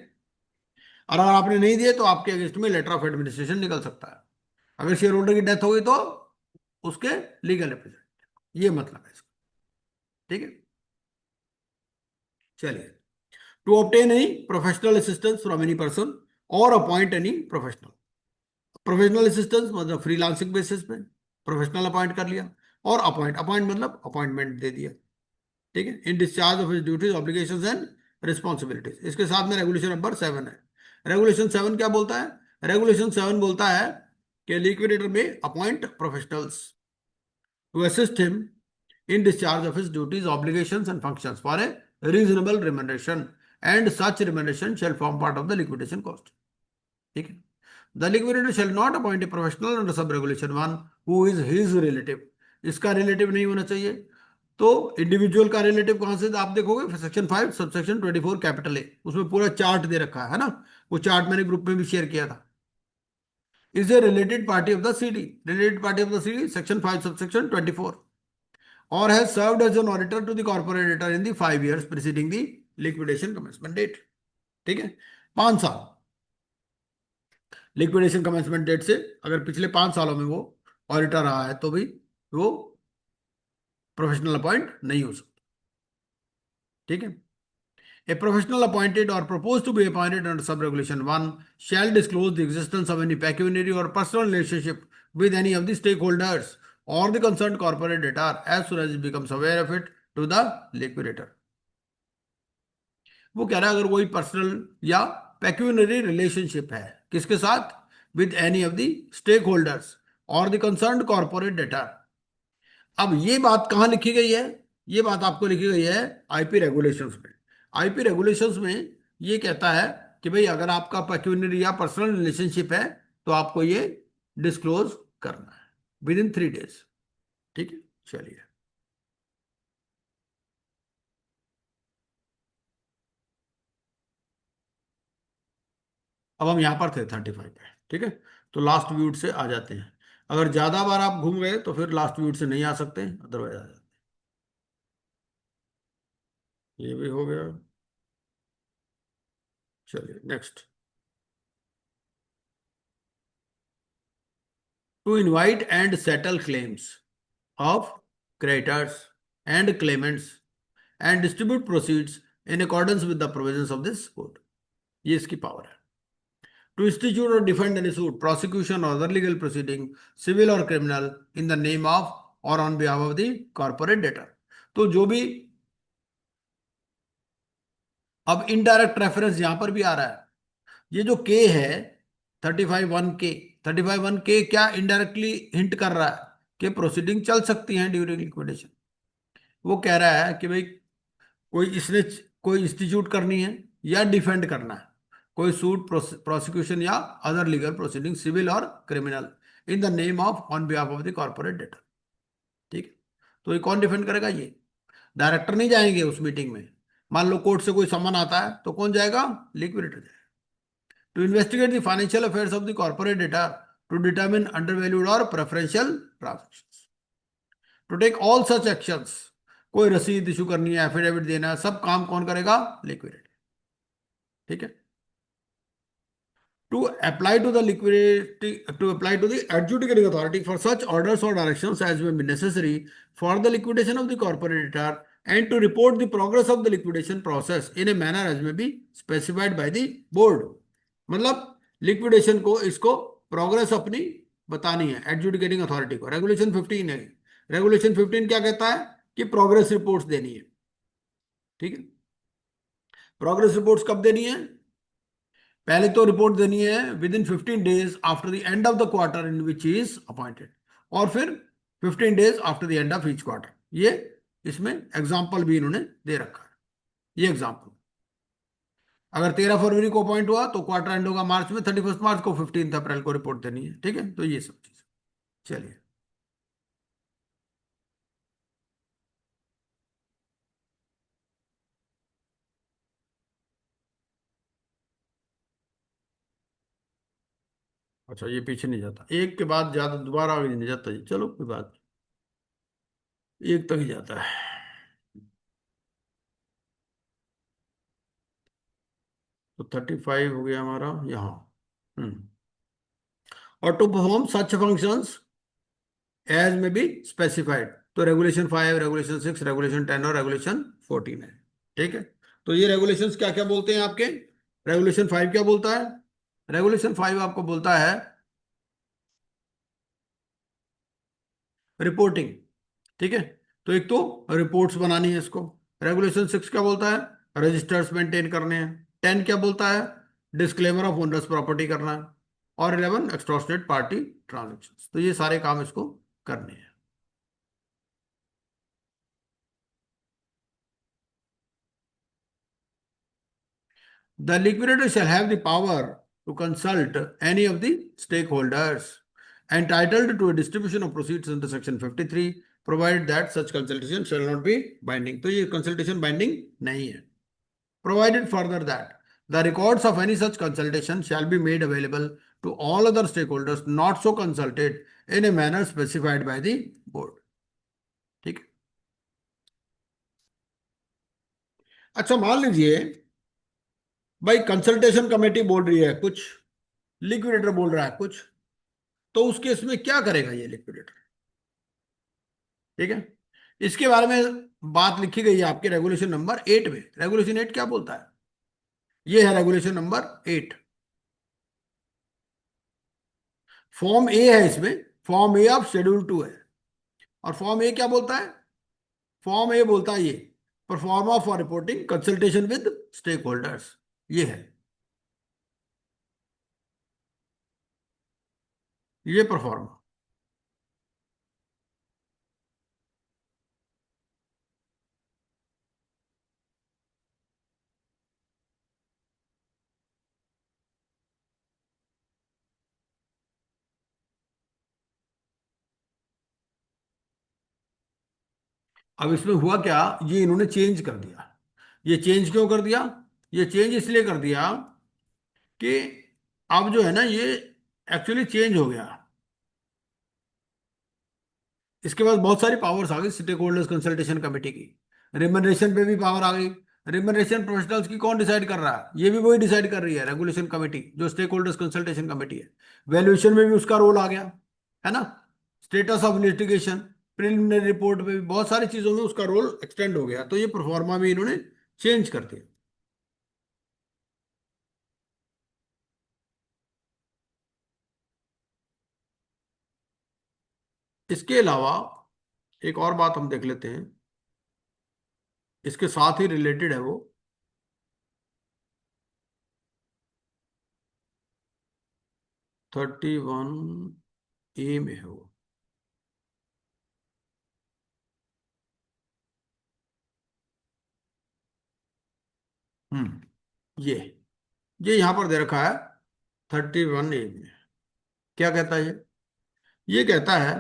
और अगर आपने नहीं दिए तो आपके अगेंस्ट में लेटर ऑफ एडमिनिस्ट्रेशन निकल सकता है। अगर शेयर होल्डर की डेथ हो गई तो उसके लीगल रिप्रेजेंटेटिव, ये मतलब है इसका। ठीक है, चलिए। To obtain any professional assistance from any person or appoint any professional. Professional assistance मतलब फ्रीलांसिंग बेसिस पे प्रोफेशनल अपॉइंट कर लिया, और अपॉइंट मतलब अपॉइंटमेंट दे दिया। ठीक है। इन discharge of his duties obligations and responsibilities. इसके साथ में रेगुलेशन नंबर 7 है। रेगुलेशन 7 क्या बोलता है? रेगुलेशन 7 बोलता है कि liquidator may appoint professionals to assist him in discharge of his duties, obligations and functions for a reasonable remuneration, and such remuneration shall form part of the liquidation cost। ठीक है। The liquidator shall not appoint a professional under sub regulation 1 who is his relative। इसका relative नहीं होना चाहिए। तो individual का relative कहां से आप देखोगे? सेक्शन 5 सबसेक्शन 24 कैपिटल ए, उसमें पूरा चार्ट दे रखा है ना। वो चार्ट मैंने ग्रुप में भी शेयर किया था। Is a related party of the CD. Related party of the CD section 5 subsection 24 or has served as an auditor to the corporate debtor in the 5 years preceding the liquidation commencement date। ठीक है, 5 साल liquidation commencement date से, अगर पिछले 5 सालों में वो auditor रहा है तो भी वो प्रोफेशनल अपॉइंट नहीं हो सकता। ठीक है। A professional appointed or proposed to be appointed under sub-regulation 1 shall disclose the existence of any pecuniary or personal relationship with any of the stakeholders or the concerned corporate debtor as soon as he becomes aware of it to the liquidator। वो कह रहा है अगर कोई personal या pecuniary relationship है किसके साथ? With any of the stake holders और द कंसर्न्ड कॉर्पोरेट डेटर। अब ये बात कहाँ लिखी गई है? ये बात आपको लिखी गई है आईपी रेगुलेशंस में। आईपी रेगुलेशंस में ये कहता है कि भाई अगर आपका पेक्यूनरी या पर्सनल रिलेशनशिप है तो आपको ये डिस्क्लोज करना है विद इन 3 days। ठीक है, चलिए। अब हम यहां पर थे 35 पे। ठीक है, तो लास्ट व्यूड से आ जाते हैं। अगर ज्यादा बार आप घूम गए तो फिर लास्ट व्यूड से नहीं आ सकते, अदरवाइज आ जाते। ये भी हो गया। चलिए next. To invite and settle claims of creditors and claimants and distribute proceeds in accordance with the provisions of this code। ये इसकी पावर है। To institute or defend any suit, prosecution or other legal proceeding, civil or criminal, in the name of or on behalf of the corporate debtor. तो जो भी अब indirect reference यहां पर भी आ रहा है, ये जो के है 35(1)(k), 35(1)(k) क्या इनडायरेक्टली हिंट कर रहा है कि प्रोसीडिंग चल सकती हैं ड्यूरिंग लिक्विडेशन। वो कह रहा है कि भाई कोई इसने कोई इंस्टीट्यूट करनी है या डिफेंड करना है, कोई सूट, प्रोसिक्यूशन या other legal proceeding, civil or criminal, in the name of on behalf of the corporate debtor. ठीक है, तो ये कौन डिफेंड करेगा? ये डायरेक्टर नहीं जाएंगे उस मीटिंग में। मान लो कोर्ट से कोई समन आता है तो कौन जाएगा? लिक्विडेटर जाएगा। To investigate the financial affairs of the corporate debtor, to determine undervalued or preferential transactions, to take all such actions, कोई रसीद इशू करनी है, एफिडेविट देना है, सब काम कौन करेगा? लिक्विडेटर। ठीक है। To apply to the liquidity, to apply to the adjudicating authority for such orders or directions as may be necessary for the liquidation of the corporate debtor, and to report the progress of the liquidation process in a manner as may be specified by the board। मतलब liquidation को, इसको progress अपनी बतानी है adjudicating authority को। Regulation 15 है। Regulation 15 क्या कहता है? कि प्रोग्रेस रिपोर्ट्स देनी है। ठीक है, प्रोग्रेस रिपोर्ट्स कब देनी है? पहले तो रिपोर्ट देनी है with in 15 days after the end of the quarter in which is appointed, और फिर 15 days after the end of each quarter. ये इसमें एग्जाम्पल भी इन्होंने दे रखा है। ये एग्जाम्पल, अगर 13 फरवरी को अपॉइंट हुआ तो क्वार्टर एंड होगा मार्च में, 31 मार्च को, 15 अप्रैल को रिपोर्ट देनी है। ठीक है, तो ये सब चीज। चलिए, अच्छा ये पीछे नहीं जाता, एक के बाद ज्यादा दोबारा आगे नहीं जाता जी। चलो कोई बात नहीं, एक तक ही जाता है। तो 35 हो गया हमारा यहाँ। और to perform such functions as may be specified, तो रेगुलेशन 5, रेगुलेशन 6, रेगुलेशन 10 और रेगुलेशन 14 है। ठीक है, तो ये रेगुलेशंस क्या क्या बोलते हैं आपके? रेगुलेशन 5 क्या बोलता है? रेगुलेशन 5 आपको बोलता है रिपोर्टिंग। ठीक है, तो एक तो रिपोर्ट्स बनानी है इसको। रेगुलेशन 6 क्या बोलता है? रजिस्टर्स मेंटेन करने हैं। 10 क्या बोलता है? डिस्क्लेमर ऑफ ओनर्स प्रॉपर्टी करना है। और 11 एक्सटॉर्शनेट पार्टी ट्रांजेक्शंस। तो ये सारे काम इसको करने हैं। The liquidator shall have the power to consult any of the stakeholders entitled to a distribution of proceeds under section 53, provided that such consultation shall not be binding। तो ये consultation binding नहीं है। Provided further that the records of any such consultation shall be made available to all other stakeholders not so consulted in a manner specified by the board। ठीक है, अच्छा मान लीजिए भाई कंसल्टेशन कमेटी बोल रही है कुछ, लिक्विडेटर बोल रहा है कुछ, तो उस केस में क्या करेगा ये लिक्विडेटर? ठीक है, इसके बारे में बात लिखी गई है आपके रेगुलेशन नंबर 8 में। रेगुलेशन 8 क्या बोलता है? ये है रेगुलेशन नंबर 8। फॉर्म ए है इसमें, फॉर्म ए ऑफ शेड्यूल 2 है। और फॉर्म ए क्या बोलता है? फॉर्म ए बोलता है ये proforma for reporting consultation with stake holders, ये है, ये परफॉर्मा। अब इसमें हुआ क्या, ये इन्होंने चेंज कर दिया। ये चेंज क्यों कर दिया? ये चेंज इसलिए कर दिया कि अब जो है ना, ये एक्चुअली चेंज हो गया। इसके बाद बहुत सारी पावर्स आ गई स्टेक होल्डर्स कंसल्टेशन कमेटी की। रिमनरेशन पे भी पावर आ गई। रिमनरेशन प्रोफेशनल्स की कौन डिसाइड कर रहा है? ये भी वही डिसाइड कर रही है, रेगुलेशन कमेटी, जो स्टेक होल्डर्स कंसल्टेशन कमेटी है। वैल्यूएशन में भी उसका रोल आ गया, है ना। Status of investigation, preliminary report में भी, बहुत सारी चीजों में उसका रोल एक्सटेंड हो गया। तो ये प्रोफार्मा भी इन्होंने चेंज कर दिया। इसके अलावा एक और बात हम देख लेते हैं, इसके साथ ही रिलेटेड है वो। थर्टी वन ए में है वो। ये यहां पर दे रखा है 31A में। क्या कहता है ये कहता है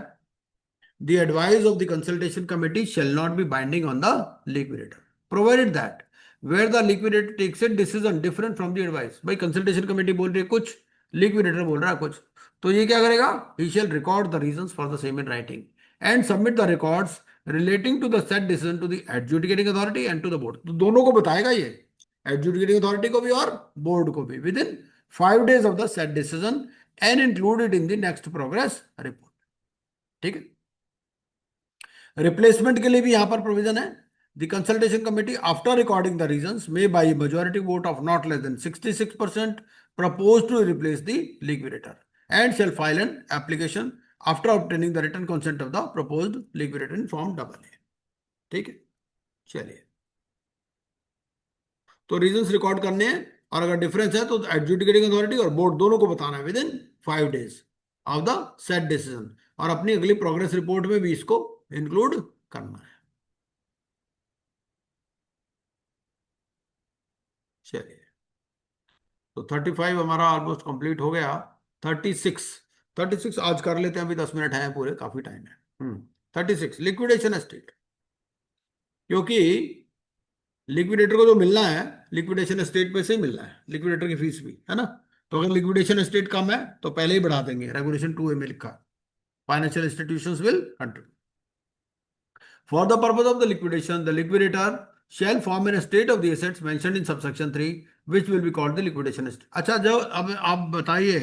the advice of the consultation committee shall not be binding on the liquidator provided that where the liquidator takes a decision different from the advice। भाई कंसल्टेशन कमेटी बोल रही है कुछ, लिक्विडेटर बोल रहा है कुछ, तो ये क्या करेगा, he shall record the reasons for the same in writing and submit the records relating to the said decision to the adjudicating authority and to the board। तो दोनों को बताएगा ये, adjudicating authority को भी और बोर्ड को भी, within 5 days of the said decision and include it in the next progress report। ठीक है। रिप्लेसमेंट के लिए भी यहां पर प्रोविजन है, the consultation committee after recording the reasons may by majority vote of not less than 66% propose to replace the liquidator and shall file an application after obtaining the written consent of the proposed liquidator in form AA। ठीक है, चलिए, तो reasons record करने हैं और अगर difference है तो एडजुडिकेटिंग अथॉरिटी और बोर्ड दोनों को बताना है with in 5 days of the set decision, और अपनी अगली प्रोग्रेस रिपोर्ट में भी इसको इंक्लूड करना है। चलिए, तो 35 हमारा ऑलमोस्ट कंप्लीट हो गया। 36 आज कर लेते हैं, अभी 10 मिनट है पूरे, काफी टाइम है। 36 लिक्विडेशन एस्टेट, क्योंकि लिक्विडेटर को जो मिलना है लिक्विडेशन एस्टेट पे से ही मिलना है, लिक्विडेटर की फीस भी है ना। तो अगर लिक्विडेशन एस्टेट कम है तो पहले ही बढ़ा देंगे, रेगुलेशन 2A में लिखा, financial institutions will contribute. For the purpose of the liquidation, the liquidator shall form an estate of the assets mentioned in subsection 3, which will be called the liquidation estate। अच्छा, जब अब आप बताइए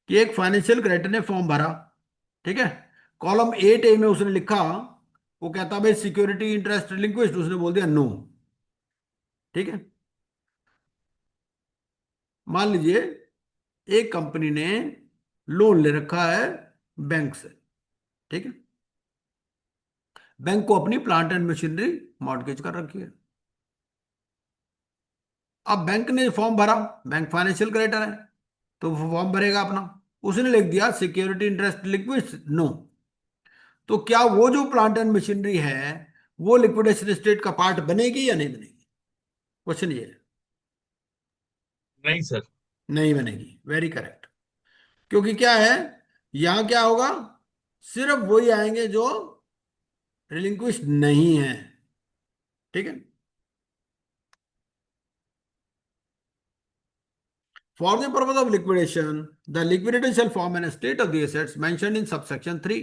कि एक financial creditor ने form भरा, ठीक है, कॉलम 8A में उसने लिखा, वो कहता भाई सिक्योरिटी इंटरेस्ट रिलिंक्विश्ड, उसने बोल दिया नो। ठीक है, मान लीजिए एक कंपनी ने लोन ले रखा है बैंक से, ठीक है, बैंक को अपनी प्लांट एंड मशीनरी मॉर्गेज कर रखी है। अब बैंक ने फॉर्म भरा, बैंक फाइनेंशियल क्रेडिटर है तो वो फॉर्म भरेगा अपना, उसने लिख दिया सिक्योरिटी इंटरेस्ट लिक्विड नो, तो क्या वो जो प्लांट एंड मशीनरी है वो लिक्विडेशन स्टेट का पार्ट बनेगी या नहीं बनेगी? क्वेश्चन ये है। नहीं सर। नहीं बनेगी, वेरी करेक्ट। क्योंकि क्या है, यहां क्या होगा, सिर्फ वही आएंगे जो रिलिंक्विश नहीं है। ठीक है, for the purpose of liquidation, the liquidator shall form an estate of the assets mentioned in subsection 3,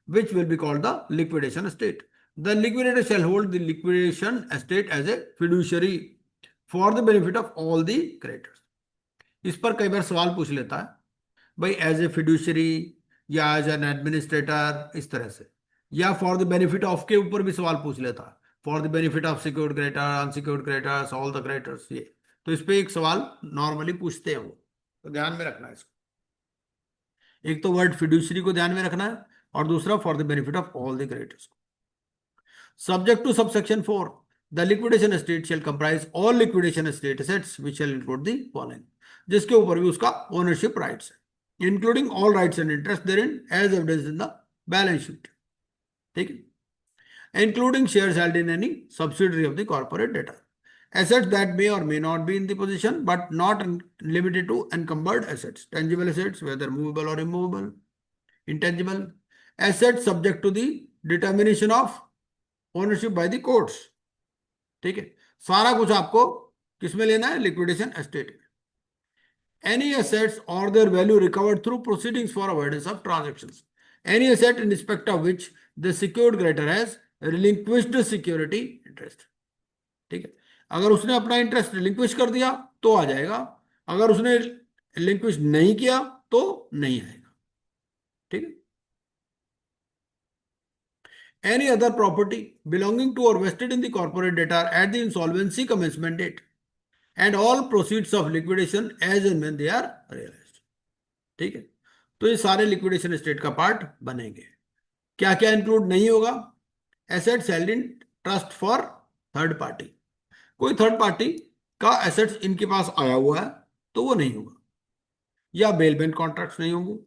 which will be called the liquidation estate। The liquidator shall hold the liquidation estate as a fiduciary for the benefit of all the creditors। इस पर कई बार सवाल पूछ लेता है भाई, as a fiduciary या as an administrator, इस तरह से, या फॉर द बेनिफिट ऑफ के ऊपर भी सवाल पूछ लेता है, for the benefit of secured creditor, unsecured creditors, all the creditors, ये तो इस पे एक सवाल नॉर्मली पूछते हैं वो, तो ध्यान में रखना है इसको। एक तो वर्ड फिड्यूशरी को ध्यान में रखना है और दूसरा for the benefit of all the creditors. Subject to subsection 4, the liquidation estate shall comprise all liquidation estate assets which shall include the following, जिसके ऊपर भी उसका ओनरशिप राइट्स है, including all rights and interest therein as evidence in the balance sheet. ठीक है, including shares held in any subsidiary of the corporate debtor, assets that may or may not be in the position but not limited to encumbered assets, tangible assets whether movable or immovable, intangible assets subject to the determination of ownership by the courts। ठीक है, सारा कुछ आपको किसमें लेना है, liquidation estate. any assets or their value recovered through proceedings for avoidance of transactions, any asset in respect of which the secured creditor has relinquished security interest। ठीक है, अगर उसने अपना इंटरेस्ट रिलिंक्विश कर दिया तो आ जाएगा, अगर उसने रिलिंक्विश नहीं किया तो नहीं आएगा। ठीक है, any other property belonging to or vested in the corporate debtor at the insolvency commencement date and all proceeds of liquidation as and when they are realised. ठीक है, तो ये सारे लिक्विडेशन एस्टेट का पार्ट बनेंगे। क्या क्या इंक्लूड नहीं होगा? Assets held in trust for third party, कोई थर्ड पार्टी का एसेट्स इनके पास आया हुआ है तो वो नहीं होगा, या बेलमेंट कॉन्ट्रैक्ट्स नहीं होंगे।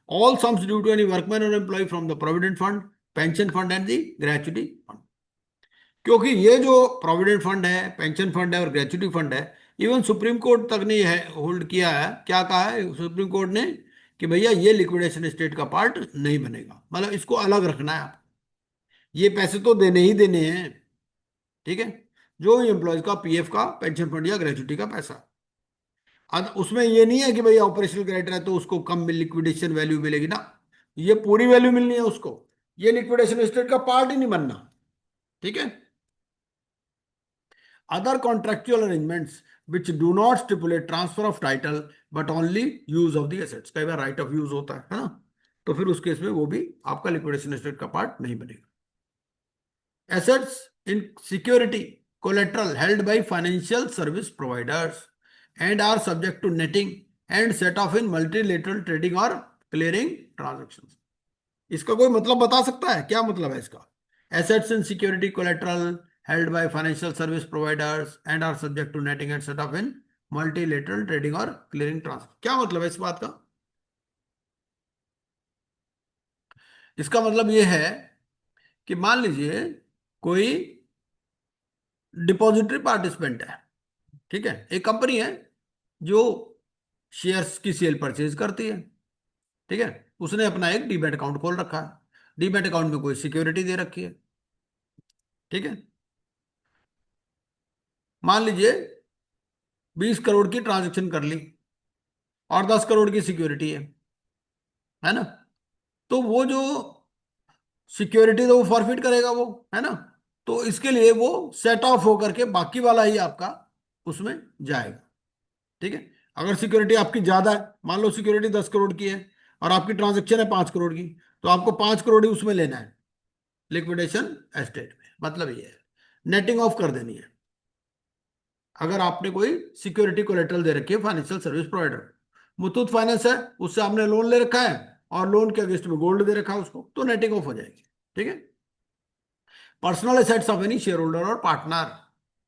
All sums due to any workman or employee from the provident fund, pension fund and the gratuity fund, क्योंकि ये जो प्रोविडेंट फंड है, पेंशन फंड है और ग्रेच्युटी फंड है, इवन सुप्रीम कोर्ट तक ने है होल्ड किया है। क्या कहा है सुप्रीम कोर्ट ने? कि भैया ये लिक्विडेशन स्टेट का पार्ट नहीं बनेगा, मतलब इसको अलग रखना है आप, ये पैसे तो देने ही देने हैं, ठीक है, जो एम्प्लॉयज का पीएफ का, पेंशन फंड या ग्रेच्युटी का पैसा। उसमें ये नहीं है कि भैया ऑपरेशनल क्रेडिटर है तो उसको कम लिक्विडेशन वैल्यू मिलेगी ना, ये पूरी वैल्यू मिलनी है उसको, ये लिक्विडेशन स्टेट का पार्ट ही नहीं बनना, ठीक है। Other contractual arrangements which do not stipulate transfer of title but only use of the assets, कई बार राइट ऑफ यूज होता है ना, तो फिर उस केस में वो भी आपका लिक्विडेशन एसेट का पार्ट नहीं बनेगा। Assets in security collateral held by financial service providers and are subject to netting and set off in multilateral trading और क्लियरिंग ट्रांजैक्शंस। इसका कोई मतलब बता सकता है? क्या मतलब है इसका? Assets in security collateral held by financial service providers and are subject to netting and set up in multilateral trading or clearing transfer। क्या मतलब है इस बात का? इसका मतलब यह है कि मान लीजिए कोई डिपॉजिटरी पार्टिसिपेंट है, ठीक है, एक कंपनी है जो शेयर्स की सेल परचेज करती है, ठीक है, उसने अपना एक डीमैट अकाउंट खोल रखा है, डीमैट अकाउंट में कोई सिक्योरिटी दे रखी है, ठीक है, मान लीजिए 20 करोड़ की ट्रांजैक्शन कर ली और 10 करोड़ की सिक्योरिटी है ना, तो वो जो सिक्योरिटी तो वो फॉरफिट करेगा वो, है ना, तो इसके लिए वो सेट ऑफ होकर के बाकी वाला ही आपका उसमें जाएगा, ठीक है। अगर सिक्योरिटी आपकी ज्यादा है, मान लो सिक्योरिटी 10 करोड़ की है और आपकी ट्रांजैक्शन है 5 करोड़ की, तो आपको 5 करोड़ ही उसमें लेना है लिक्विडेशन एस्टेट में, मतलब ये है नेटिंग ऑफ कर देनी है। अगर आपने कोई सिक्योरिटी कोलेटरल दे रखी है financial service provider, Muthoot finance है, उससे आपने लोन ले रखा है और लोन के अगेंस्ट में गोल्ड दे रखा है उसको, तो नेटिंग ऑफ हो जाएगी, ठीक है। Personal assets of any share holder और पार्टनर,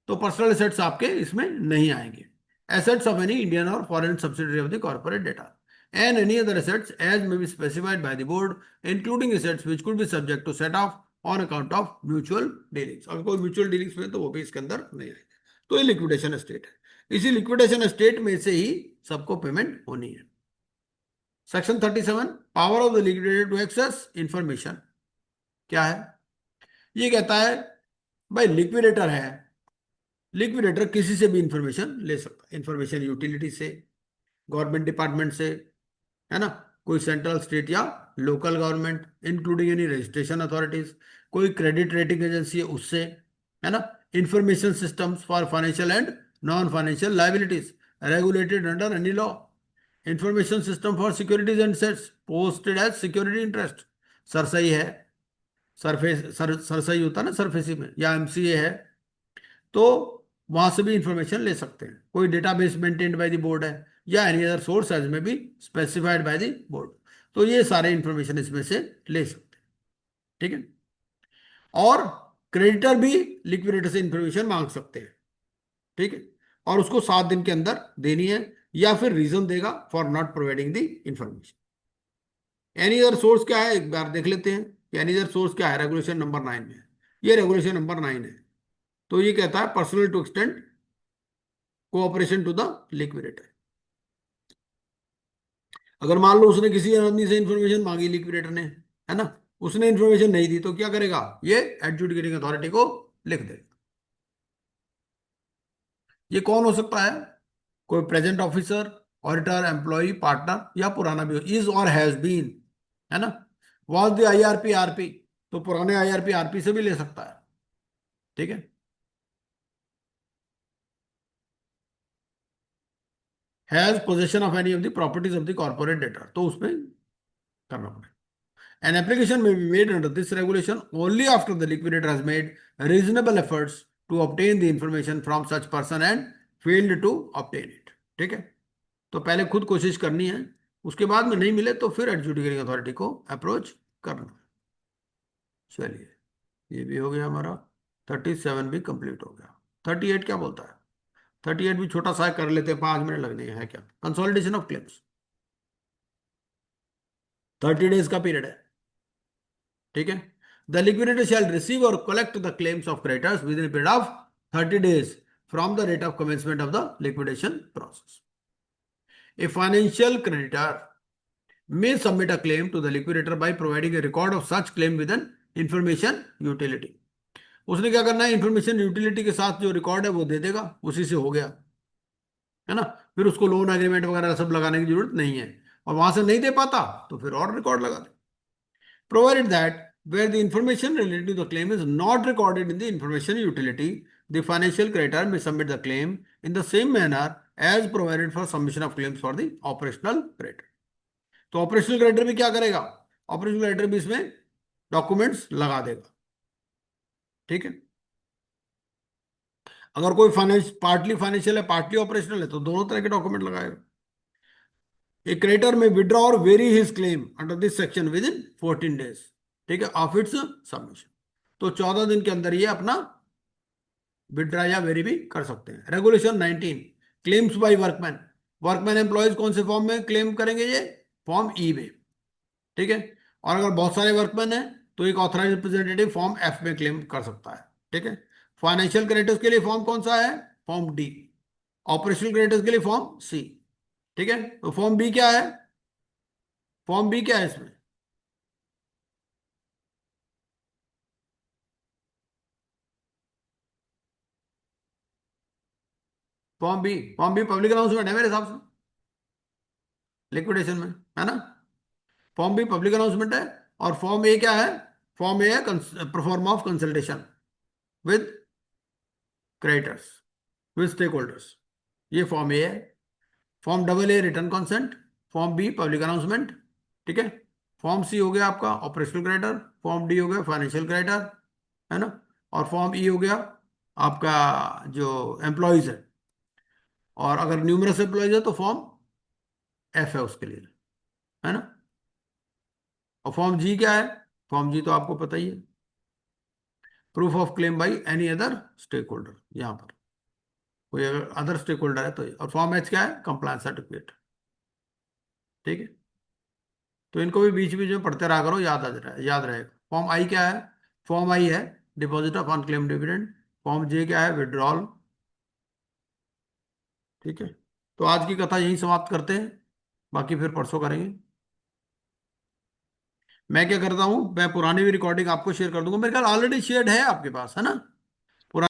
तो पर्सनल एसेट्स आपके इसमें नहीं आएंगे। एसेट्स ऑफ एनी इंडियन और foreign subsidiary of the corporate debtor and any other assets as may be specified by the board including assets which could be subject to set off on account of mutual dealings. अगर कोई mutual dealings में तो वो भी इसके अंदर नहीं आएगा। तो ये लिक्विडेशन एस्टेट है, इसी लिक्विडेशन एस्टेट में से ही सबको पेमेंट होनी है। Section 37 power of the liquidator to access information क्या है? ये कहता है भाई लिक्विडेटर है, लिक्विडेटर किसी से भी इंफॉर्मेशन ले सकता है, इंफॉर्मेशन यूटिलिटी से, गवर्नमेंट डिपार्टमेंट से, है ना, कोई सेंट्रल स्टेट या local government including any registration authorities, कोई क्रेडिट रेटिंग एजेंसी है उससे, है ना, information systems for financial and non financial liabilities regulated under any law, information system for securities and assets posted as security interest, CERSAI है, CERSAI होता है ना सरफेसी में, या एमसीए है, तो वहां से भी इंफॉर्मेशन ले सकते हैं। कोई database maintained by the board है या एनी अदर सोर्स एज में भी स्पेसिफाइड बाय द बोर्ड, तो ये सारे इंफॉर्मेशन इसमें से ले सकते हैं, ठीक है। और क्रेडिटर भी लिक्विडेटर से इंफॉर्मेशन मांग सकते हैं, ठीक है, और उसको 7 दिन के अंदर देनी है या फिर रीजन देगा for not providing the information. Any other source क्या है एक बार देख लेते हैं कि एनी अदर सोर्स क्या है, रेगुलेशन नंबर 9 में है, ये रेगुलेशन नंबर 9 है, तो ये कहता है personnel to extend cooperation to the liquidator. अगर मान लो उसने किसी आदमी से इंफॉर्मेशन मांगी लिक्विडेटर ने, है ना, उसने इंफॉर्मेशन नहीं दी, तो क्या करेगा? ये एडजुडिकेटिंग अथॉरिटी को लिख देगा। ये कौन हो सकता है? कोई present officer, auditor, employee, partner या पुराना भी इज और हैज बीन, है ना, वॉज द आईआरपी आरपी, तो पुराने आईआरपी आरपी से भी ले सकता है, ठीक है। Has possession of any of the properties of the corporate debtor, तो उसमें करना पड़ेगा। An application may be made under this regulation only after the liquidator has made reasonable efforts to obtain the information from such person and failed to obtain it, ठीक है। तो पहले खुद कोशिश करनी है, उसके बाद में नहीं मिले तो फिर एडजुडिकेटिंग अथॉरिटी को अप्रोच करना। चलिए, ये भी हो गया हमारा, 37 भी कंप्लीट हो गया। 38 क्या बोलता है? 38 भी छोटा सा कर लेते हैं, 5 मिनट लगने हैं, है क्या? कंसोलिडेशन ऑफ क्लेम्स, 30 डेज का पीरियड है, ठीक है। द लिक्विडेटर शैल रिसीव और collect the claims of creditors with in period of 30 days from the rate of commencement of the liquidation process. A financial creditor may submit a claim to the liquidator by providing a record of such claim with an information utility। उसने क्या करना है, information utility के साथ जो record है वो दे देगा, उसी से हो गया, है ना। फिर उसको लोन एग्रीमेंट वगैरह सब लगाने की जरूरत नहीं है, और वहां से नहीं दे पाता तो फिर और रिकॉर्ड लगा दे। Provided that where the information related to the claim is not recorded in the information utility, the financial creditor may submit the claim in the same manner as provided for submission of claims for the operational creditor। तो operational creditor भी क्या करेगा, operational creditor भी इसमें documents लगा देगा, ठीक है। अगर कोई फाइनेंस पार्टली फाइनेंशियल है पार्टली ऑपरेशनल है तो दोनों तरह के डॉक्यूमेंट लगाएगा। ए क्रेडिटर में विड्रॉ और very his claim under this section with in 14 days, ठीक है, ऑफ इट्स सबमिशन। तो 14 दिन के अंदर ये अपना विड्रॉ या वेरी भी कर सकते हैं। Regulation 19, claims by workman. Workman employees कौन से फॉर्म में क्लेम करेंगे? ये फॉर्म ई में, ठीक है। और अगर बहुत सारे वर्कमैन हैं तो एक ऑथराइज रिप्रेजेंटेटिव फॉर्म एफ में क्लेम कर सकता है, ठीक है। फाइनेंशियल क्रेडिटर्स के लिए फॉर्म कौन सा है? Form D. ऑपरेशनल क्रेडिटर्स के लिए फॉर्म सी, ठीक है। तो फॉर्म बी क्या है? फॉर्म बी क्या है इसमें? फॉर्म बी पब्लिक अनाउंसमेंट है मेरे हिसाब से, लिक्विडेशन में, है ना। फॉर्म बी पब्लिक अनाउंसमेंट है। और फॉर्म ए क्या है? फॉर्म ए है proforma of consultation with creditors, with stake holders, ये फॉर्म ए है। Form double A written consent, form B public announcement, ठीक है। फॉर्म सी हो गया आपका ऑपरेशनल क्रेडिटर, फॉर्म डी हो गया फाइनेंशियल क्रेडिटर, है ना। और फॉर्म ई हो गया आपका जो एम्प्लॉयज है, और अगर न्यूमरस एम्प्लॉयज है तो फॉर्म एफ है उसके लिए, है ना। और फॉर्म जी क्या है? फॉर्म जी तो आपको पता ही है, proof of claim by any other stake holder, यहां पर कोई अगर अदर स्टेक होल्डर है तो ये। और फॉर्म एच क्या है? कंप्लायंस सर्टिफिकेट, ठीक है। तो इनको भी बीच बीच में पढ़ते रहा करो, याद रहेगा। फॉर्म आई क्या है? फॉर्म आई है deposit of unclaimed dividend. Form J क्या है? विड्रॉल, ठीक है। तो आज की कथा यहीं समाप्त करते हैं, बाकी फिर परसों करेंगे। मैं क्या करता हूं, मैं पुरानी भी रिकॉर्डिंग आपको शेयर कर दूंगा, मेरे ख्याल ऑलरेडी शेयर्ड है आपके पास, है ना।